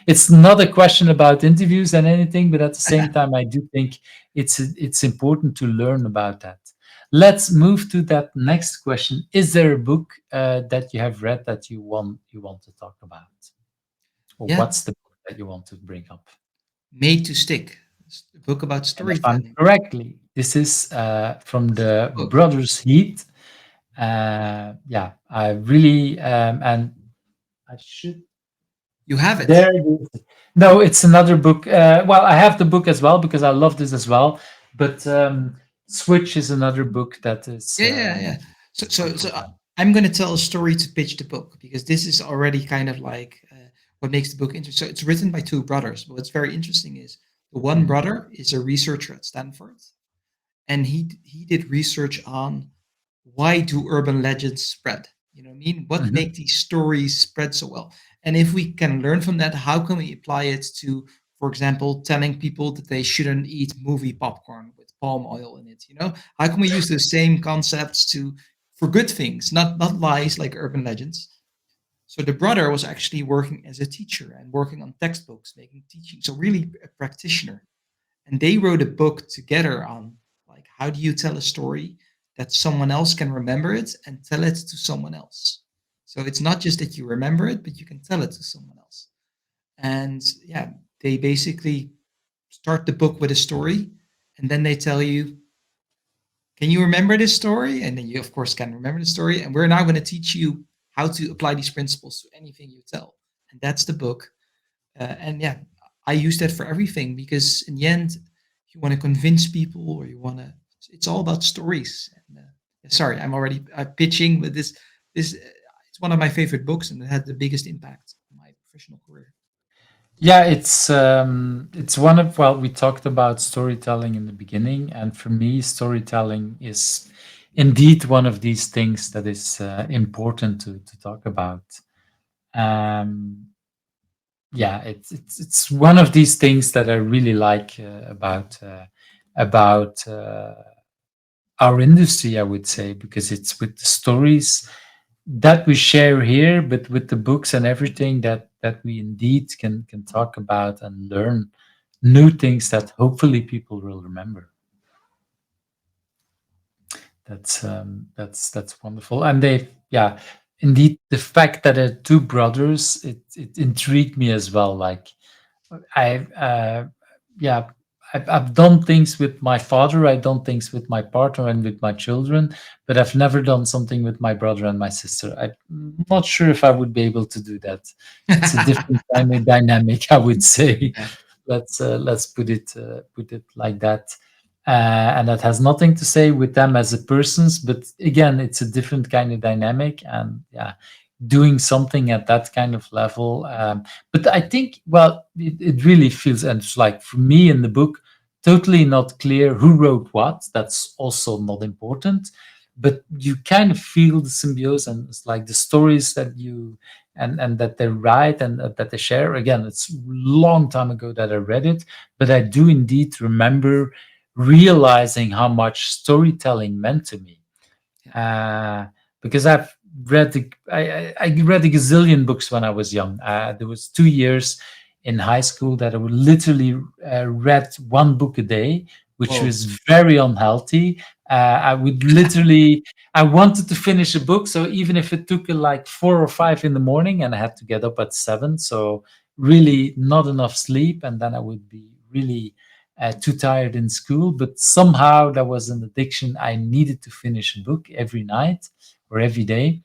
it's not a question about interviews and anything, but at the same time I do think it's important to learn about that. Let's move to that next question. Is there a book that you have read that you want to talk about, or Yeah, what's the book that you want to bring up? Made to Stick, a book about And if I'm storytelling. correctly, this is from This is the the book. Brothers Heat. Yeah, I really and I should. You have it. There it is. No, it's another book. Well, I have the book as well because I love this as well. But Switch is another book that is Yeah, yeah, yeah. So comparable. I'm going to tell a story to pitch the book because this is already kind of like what makes the book interesting. So it's written by two brothers. But what's very interesting is the one Mhm. brother is a researcher at Stanford, and he did research on why do urban legends spread? You know what I mean? What Mhm. make these stories spread so well? And if we can learn from that, how can we apply it to, for example, telling people that they shouldn't eat movie popcorn with palm oil in it? You know, how can we use those same concepts to for good things, not lies like urban legends? So the brother was actually working as a teacher and working on textbooks, making teaching. So really a practitioner, and they wrote a book together on like how do you tell a story that someone else can remember it and tell it to someone else. So it's not just that you remember it, but you can tell it to someone else. And yeah, they basically start the book with a story, and then they tell you, can you remember this story? And then you of course can remember the story, and we're now going to teach you how to apply these principles to anything you tell. And that's the book. And yeah, I use that for everything because in the end, if you want to convince people or you want to, it's all about stories. And, sorry, I'm already pitching, but this it's one of my favorite books, and it had the biggest impact on my professional career. Yeah, it's one of, well, we talked about storytelling in the beginning, and for me, storytelling is indeed one of these things that is important to talk about. Um, yeah, it's one of these things that I really like about our industry, I would say, because it's with the stories that we share here, but with the books and everything that we indeed can talk about and learn new things that hopefully people will remember. That's wonderful, and they, yeah, indeed, the fact that they're two brothers, it intrigued me as well. Like I yeah, I've done things with my father, I've done things with my partner and with my children, but I've never done something with my brother and my sister. I'm not sure if I would be able to do that. It's a different kind of dynamic, I would say. Yeah, Let's put it like that. And that has nothing to say with them as a persons, but again, it's a different kind of dynamic, and yeah, doing something at that kind of level. But I think, well, it really feels, and it's like for me in the book, totally not clear who wrote what. That's also not important, but you kind of feel the symbiosis, and it's like the stories that you and that they write and that they share. Again, it's a long time ago that I read it, but I do indeed remember realizing how much storytelling meant to me, yeah. uh, because I read a gazillion books when I was young. There was 2 years in high school that I would literally read one book a day, which Whoa. was very unhealthy. I would literally, I wanted to finish a book, so even if it took like 4 or 5 in the morning, and I had to get up at 7, so really not enough sleep, and then I would be really too tired in school, but somehow there was an addiction. I needed to finish a book every night or every day.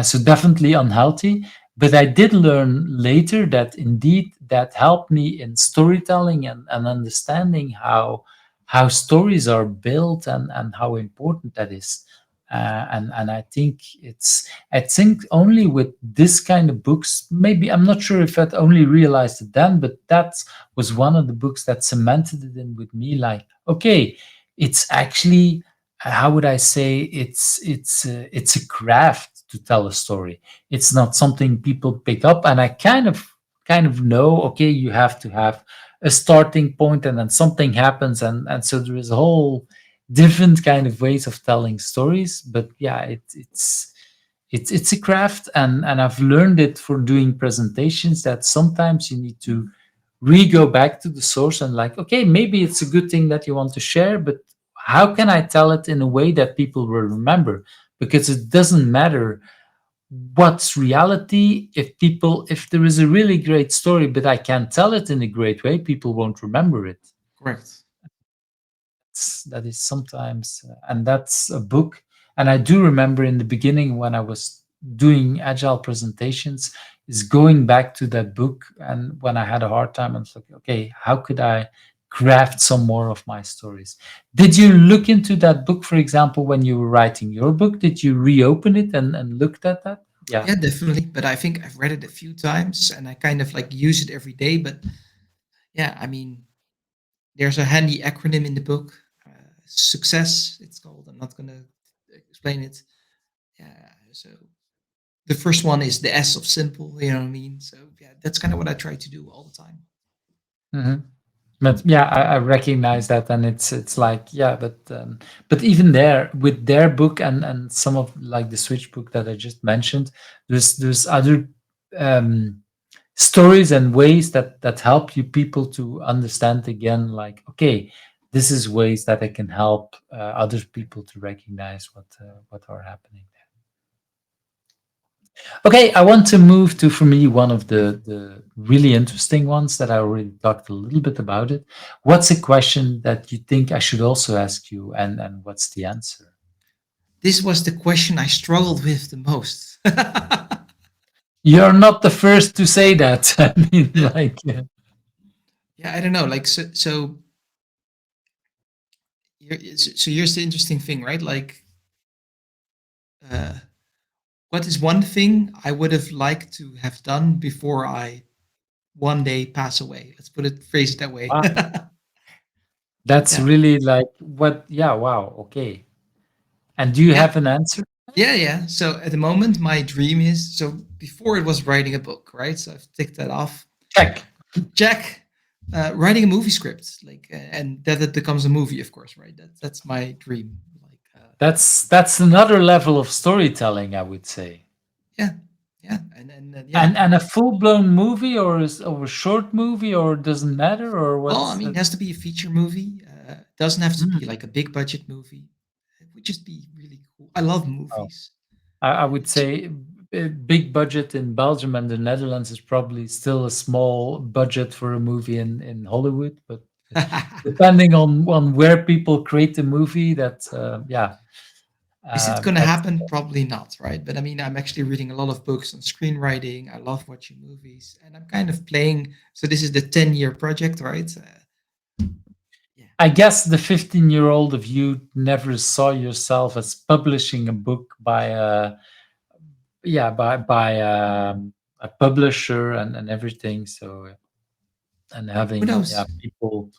So definitely unhealthy. But I did learn later that indeed that helped me in storytelling and understanding how stories are built and how important that is. And I think I think only with this kind of books, maybe I'm not sure if I only realized it then, but that was one of the books that cemented it in with me. Like, okay, it's actually, how would I say, it's a craft to tell a story. It's not something people pick up, and I kind of know. Okay, you have to have a starting point, and then something happens, and so there is a whole different kind of ways of telling stories. But yeah, it's a craft, and I've learned it for doing presentations that sometimes you need to go back to the source and like, okay, maybe it's a good thing that you want to share, but how can I tell it in a way that people will remember? Because it doesn't matter what's reality if there is a really great story, but I can't tell it in a great way, people won't remember it. Correct. That is sometimes, and that's a book. And I do remember in the beginning when I was doing agile presentations is going back to that book. And when I had a hard time, I was like, okay, how could I craft some more of my stories? Did you look into that book, for example, when you were writing your book? Did you reopen it and looked at that? Yeah. Yeah, definitely. But I think I've read it a few times and I kind of like use it every day. But yeah, I mean, there's a handy acronym in the book, success. It's called. I'm not gonna explain it. Yeah. So the first one is the S of simple. You know what I mean? So yeah, that's kind of what I try to do all the time. Mhm. But yeah, I recognize that, and it's like, yeah, but even there with their book and some of like the Switch book that I just mentioned, there's other um, stories and ways that help you people to understand again, like, okay, this is ways that I can help other people to recognize what are happening. Okay, I want to move to, for me, one of the really interesting ones that I already talked a little bit about it. What's a question that you think I should also ask you, and what's the answer? This was the question I struggled with the most. You're not the first to say that. I mean, like, Yeah, I don't know. Like, so here's the interesting thing, right? Like, uh, what is one thing I would have liked to have done before I one day pass away? Let's phrase it that way. wow, that's Yeah, really like what? Yeah, wow, okay. And do you yeah, have an answer? yeah, yeah. So at the moment, my dream is so before it was writing a book, right? So I've ticked that off. Check. Jack, writing a movie script, like, and that it becomes a movie, of course, right? That's my dream. Like, That's another level of storytelling, I would say. yeah, yeah, and yeah. And a full blown movie, or a short movie, or doesn't matter, or Well, I what's mean, it has to be a feature movie. It doesn't have to be mm, like a big budget movie. It would just be really cool. I love oh, movies. I would It's, say big budget in Belgium and the Netherlands is probably still a small budget for a movie in Hollywood, but depending on where people create the movie, that yeah, is it going to that's happen? Probably not, right? But I mean, I'm actually reading a lot of books on screenwriting. I love watching movies, and I'm kind of playing. So this is the 10-year project, right? Yeah. I guess the 15-year-old of you never saw yourself as publishing a book by a publisher and everything. So and Who having, yeah, knows? people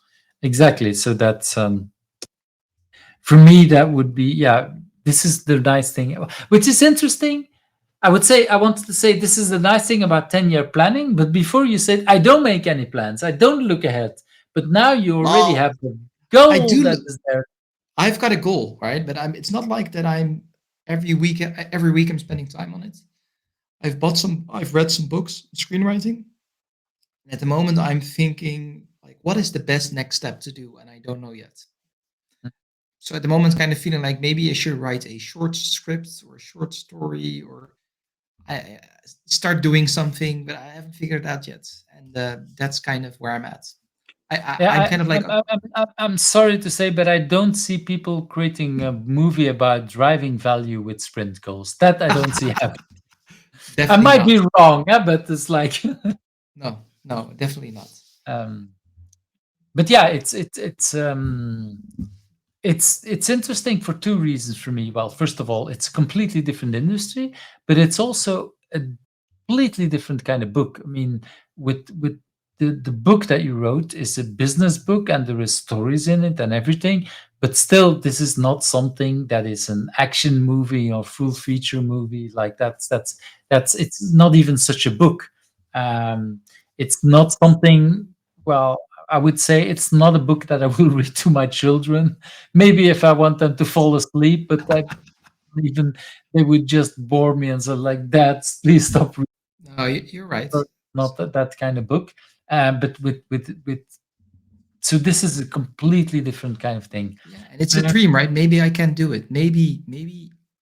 exactly. So that's for me that would be, yeah. This is the nice thing, which is interesting. I would say, I wanted to say this is the nice thing about 10-year planning. But before you said, I don't make any plans. I don't look ahead. But now you already Well, have the I goal do. that is there. I've got a goal, right? But I'm. It's not like that. I'm every week. Every week, I'm spending time on it. I've bought some. I've read some books on screenwriting. And at the moment, I'm thinking like, what is the best next step to do? And I don't know yet. So at the moment, kind of feeling like maybe I should write a short script or a short story, or I start doing something, but I haven't figured it out yet. And that's kind of where I'm at. Yeah, I'm kind of like, I'm sorry to say, but I don't see people creating a movie about driving value with sprint goals. That I don't see happen. I definitely might not. be wrong, yeah, but it's like, No, no, definitely not. um, but yeah, it's interesting for two reasons for me. Well, first of all, it's a completely different industry, but it's also a completely different kind of book. I mean, with the book that you wrote is a business book, and there is stories in it and everything. But still, this is not something that is an action movie or full feature movie. Like that's it's not even such a book. It's not something. Well, I would say it's not a book that I will read to my children. Maybe if I want them to fall asleep, but I even they would just bore me and say like, "Dad, please stop reading." No, you're right. Not that kind of book. But with so this is a completely different kind of thing. Yeah, and it's a Uh, dream, right? Maybe I can do it. Maybe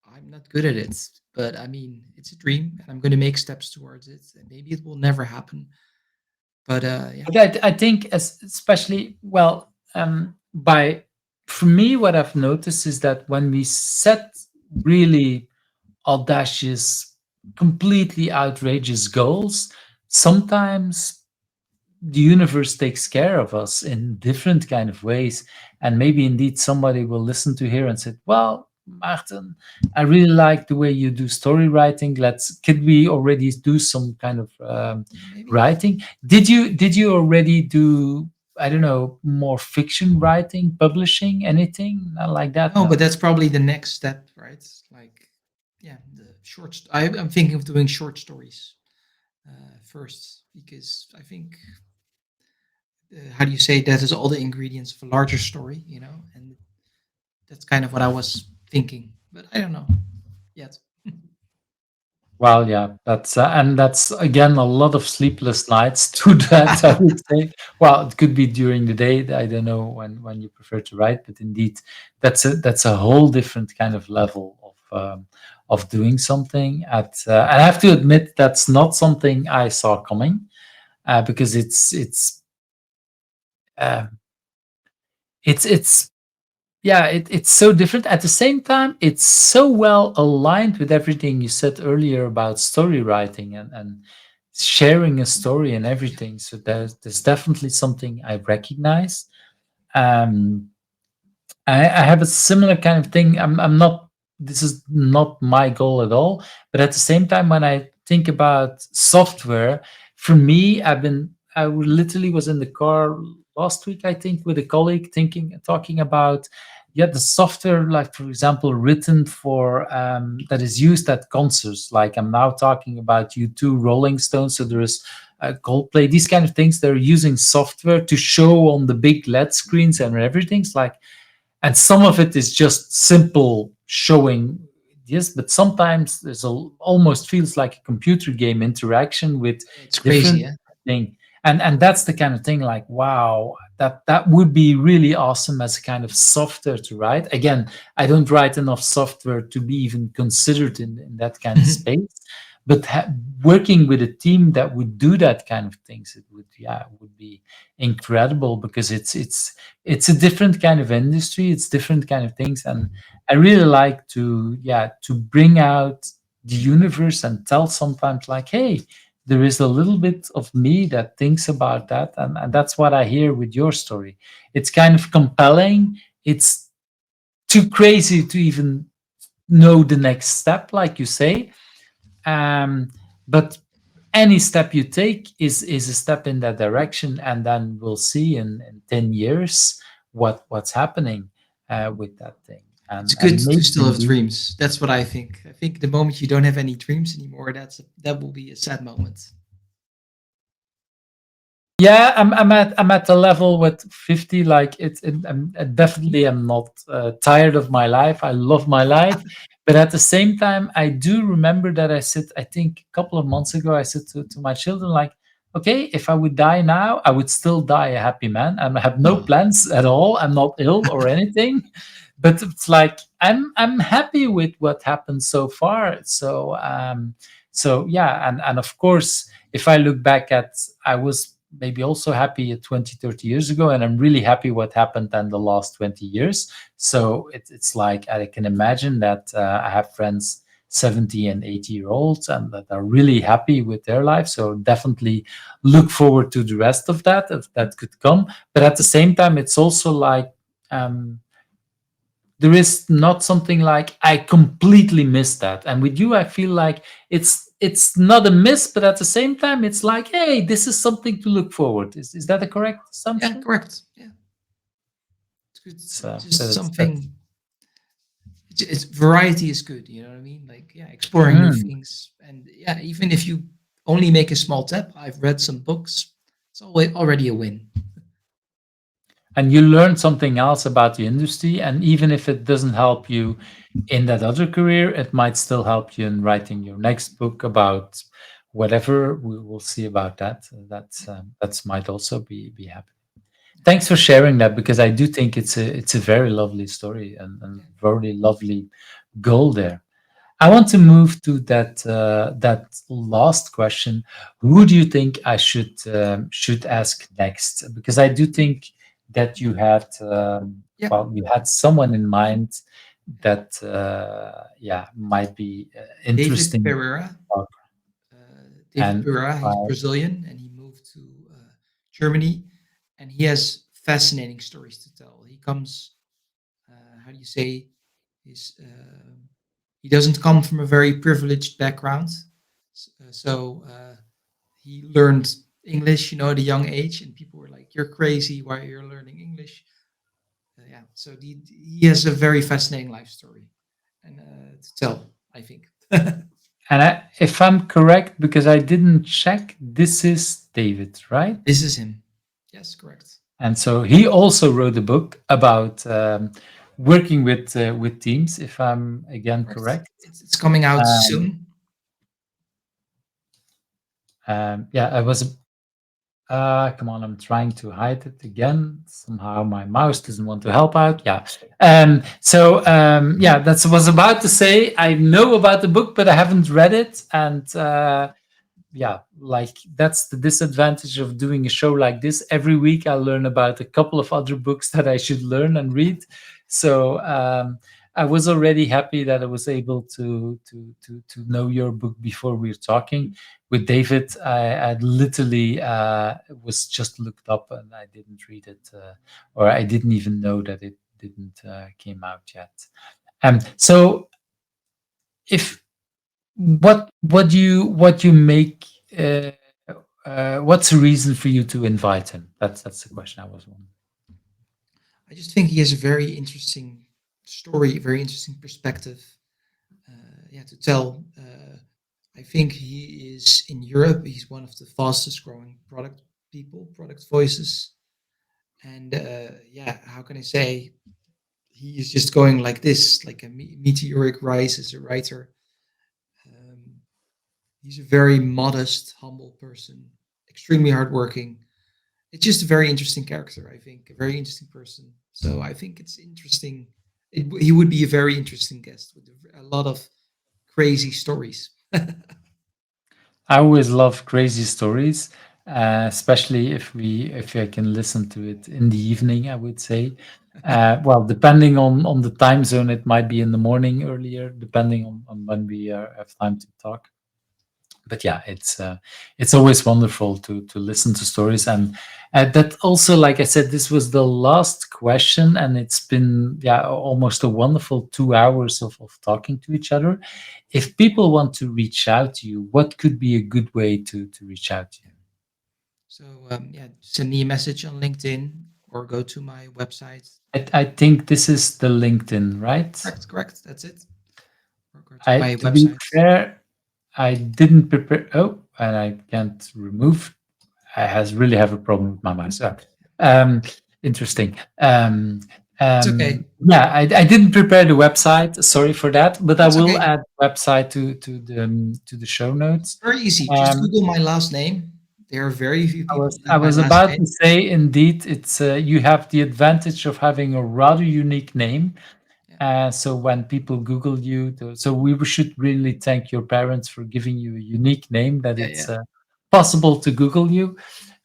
I'm not good at it, but I mean, it's a dream, and I'm going to make steps towards it. And maybe it will never happen, but yeah. but I think, especially, well, by for me, what I've noticed is that when we set really audacious completely outrageous goals, sometimes the universe takes care of us in different kind of ways, and maybe indeed somebody will listen to here and say, well, Maarten, I really like the way you do story writing. Let's Could we already do some kind of Yeah, maybe. writing? Did you already do, I don't know, more fiction writing, publishing, anything not like that? No, but No. that's probably the next step, right? Like, yeah, the I'm thinking of doing short stories first because I think how do you say that is all the ingredients of a larger story, and that's kind of what I was thinking, but I don't know yet. Well, yeah, that's again a lot of sleepless nights to that, I would say. Well, it could be during the day. I don't know when you prefer to write, but indeed, that's a whole different kind of level of doing something. I have to admit that's not something I saw coming, because uh, it's yeah, it's so different. At the same time, it's so well aligned with everything you said earlier about story writing and sharing a story and everything. So there's definitely something I recognize. Um, I have a similar kind of thing. I'm not. This is not my goal at all. But at the same time, when I think about software, for me, literally was in the car last week, I think, with a colleague, talking about, yeah, the software, like for example, written for that is used at concerts. Like I'm now talking about U2, Rolling Stones. So there is Coldplay, these kind of things. They're using software to show on the big LED screens and everything's like, and some of it is just simple showing, yes, but sometimes almost feels like a computer game interaction with It's crazy, different yeah. thing. And that's the kind of thing, like, wow, that would be really awesome as a kind of software to write. Again, I don't write enough software to be even considered in that kind of space, but working with a team that would do that kind of things, it would be incredible, because it's a different kind of industry, it's different kind of things, and I really like to bring out the universe and tell sometimes, like, hey, there is a little bit of me that thinks about that, and that's what I hear with your story. It's kind of compelling. It's too crazy to even know the next step, like you say, but any step you take is a step in that direction, and then we'll see in 10 years what's happening with that thing, It's good and to maybe still have indeed. dreams. That's what I think. I think the moment you don't have any dreams anymore, that will be a sad moment. Yeah, I'm at the level with 50. Like I definitely am not tired of my life. I love my life, but at the same time, I do remember that I think a couple of months ago, I said to my children, like, okay, if I would die now, I would still die a happy man. I have no Oh, plans at all. I'm not ill or anything, but it's like I'm happy with what happened so far. So yeah, and of course, if I look back at, I was maybe also happy at 20, 30 years ago, and I'm really happy what happened in the last 20 years. So it's like I can imagine that I have friends 70 and 80-year olds and that are really happy with their life. So definitely look forward to the rest of that, if that could come. But at the same time, it's also like, um, there is not something like I completely miss that. And with you, I feel like it's not a miss, but at the same time, it's like, hey, this is something to look forward. Is that a correct yeah, assumption? correct. Yeah, it's good. It's So just that's something. It's variety is good. You know what I mean? Like, yeah, exploring new mm. things, and yeah, even if you only make a small step. I've read some books. It's always already a win. And you learn something else about the industry, and even if it doesn't help you in that other career, it might still help you in writing your next book about whatever. We will see about that. That's might also be happening. Thanks for sharing that, because I do think it's a very lovely story, and Yeah. very lovely goal there. I want to move to that last question. Who do you think I should ask next? Because I do think that you had Yeah. well, you had someone in mind that might be David interesting. Pereira. Talk. David And Pereira, he's Brazilian and he moved to Germany, and he has fascinating stories to tell. He comes, how do you say, his he doesn't come from a very privileged background, so he learned English, at a young age, and people were like, "You're crazy! Why are you learning English?" Yeah, so he has a very fascinating life story, and to tell, I think. if I'm correct, because I didn't check, this is David, right? This is him. Yes, correct. And so he also wrote a book about working with teams, if I'm again correct. It's coming out Um, soon. I was. Come on, I'm trying to hide it again. Somehow my mouse doesn't want to help out. Yeah. That's what I was about to say. I know about the book, but I haven't read it. And like that's the disadvantage of doing a show like this. Every week I learn about a couple of other books that I should learn and read. So I was already happy that I was able to know your book before we were talking. With David, I literally was just looked up and I didn't read it, or I didn't even know that it didn't came out yet. So if what you make what's the reason for you to invite him? That's the question I was wondering. I just think he has a very interesting story, very interesting perspective, to tell. I think he is in Europe. He's one of the fastest growing product voices, and how can I say? He is just going like this, like a meteoric rise as a writer. He's a very modest, humble person, extremely hardworking. It's just a very interesting character, I think, a very interesting person. So I think it's interesting. He would be a very interesting guest with a lot of crazy stories. I always love crazy stories, especially if I can listen to it in the evening. I would say, well, depending on the time zone, it might be in the morning earlier, depending on when we have time to talk. But yeah, it's always wonderful to listen to stories, and that also, like I said, this was the last question, and it's been almost a wonderful 2 hours of talking to each other. If people want to reach out to you, what could be a good way to reach out to you? So send me a message on LinkedIn or go to my website. I think this is the LinkedIn, right? Correct. That's it. Or go to my To be website. fair, I didn't prepare. Oh, and I can't remove. I really have a problem with my mouse. Interesting. It's okay. I didn't prepare the website. Sorry for that, but I It's will okay. add the website to the show notes. Very easy. Just Google my last name. There are very few people who I have my was last about name. to say, indeed, it's you have the advantage of having a rather unique name. So when people Google you, so we should really thank your parents for giving you a unique name that it's possible to Google you.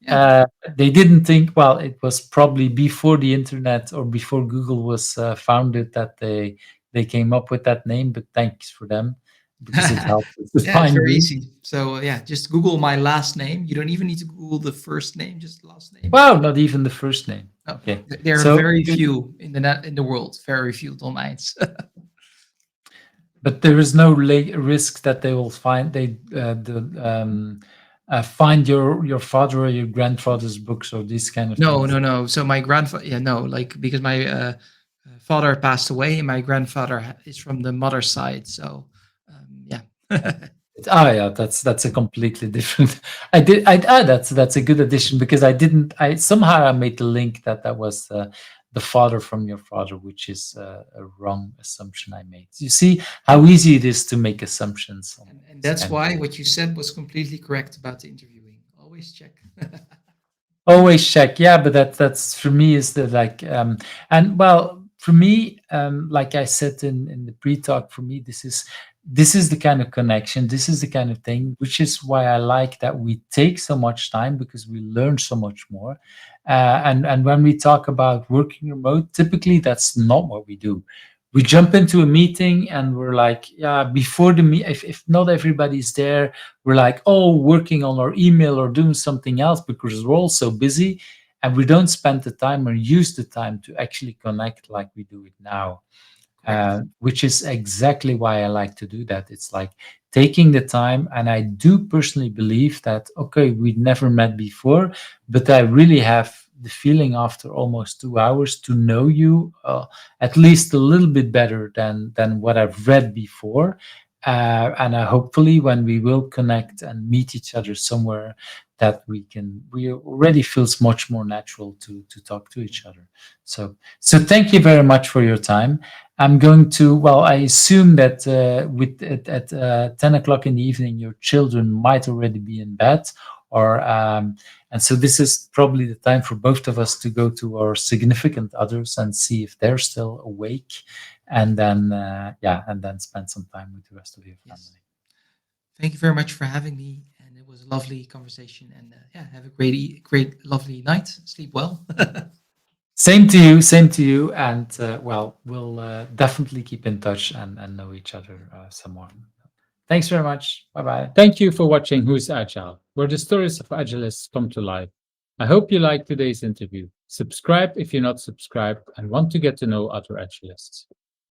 They didn't think, well, it was probably before the internet or before Google was founded that they came up with that name, but thanks for them because it helped us to It's find very you. easy. So just Google my last name. You don't even need to Google the first name, just last name. Wow, not even the first name. No, Okay. there are So very few in the world, very few Dalmijns. but there is no risk that they will find find your father or your grandfather's books or these kind of things. No. So my grandfather, no, like because my father passed away, and my grandfather is from the mother's side. So yeah. That's a completely different. That's a good addition because I somehow I made the link that was the father from your father, which is a wrong assumption I made. You see how easy it is to make assumptions. And that's why what you said was completely correct about the interviewing. Always check. Always check, yeah, but that's for me is the like and well for me like I said in the pre-talk, for me this is the kind of connection, this is the kind of thing, which is why I like that we take so much time because we learn so much more. And when we talk about working remote, typically that's not what we do. we jump into a meeting and we're like, yeah, before the meet, if not everybody's there, we're like, oh, working on our email or doing something else because we're all so busy, and we don't spend the time or use the time to actually connect like we do it now. Correct. Which is exactly why I like to do that. It's like taking the time, and I do personally believe that, okay, we never met before, but I really have the feeling after almost 2 hours to know you at least a little bit better than what I've read before. And hopefully, when we will connect and meet each other somewhere, that we already feels much more natural to talk to each other. So thank you very much for your time. I'm going to, well, I assume that at 10 o'clock in the evening, your children might already be in bed, or and so this is probably the time for both of us to go to our significant others and see if they're still awake, and then and then spend some time with the rest of your Yes. family. Thank you very much for having me, and it was a lovely conversation. And yeah, have a great, lovely night. Sleep well. Same to you, and well, we'll definitely keep in touch and know each other some more. Thanks very much. Bye bye. Thank you for watching Who's Agile, where the stories of agilists come to life. I hope you liked today's interview. Subscribe if you're not subscribed and want to get to know other agilists.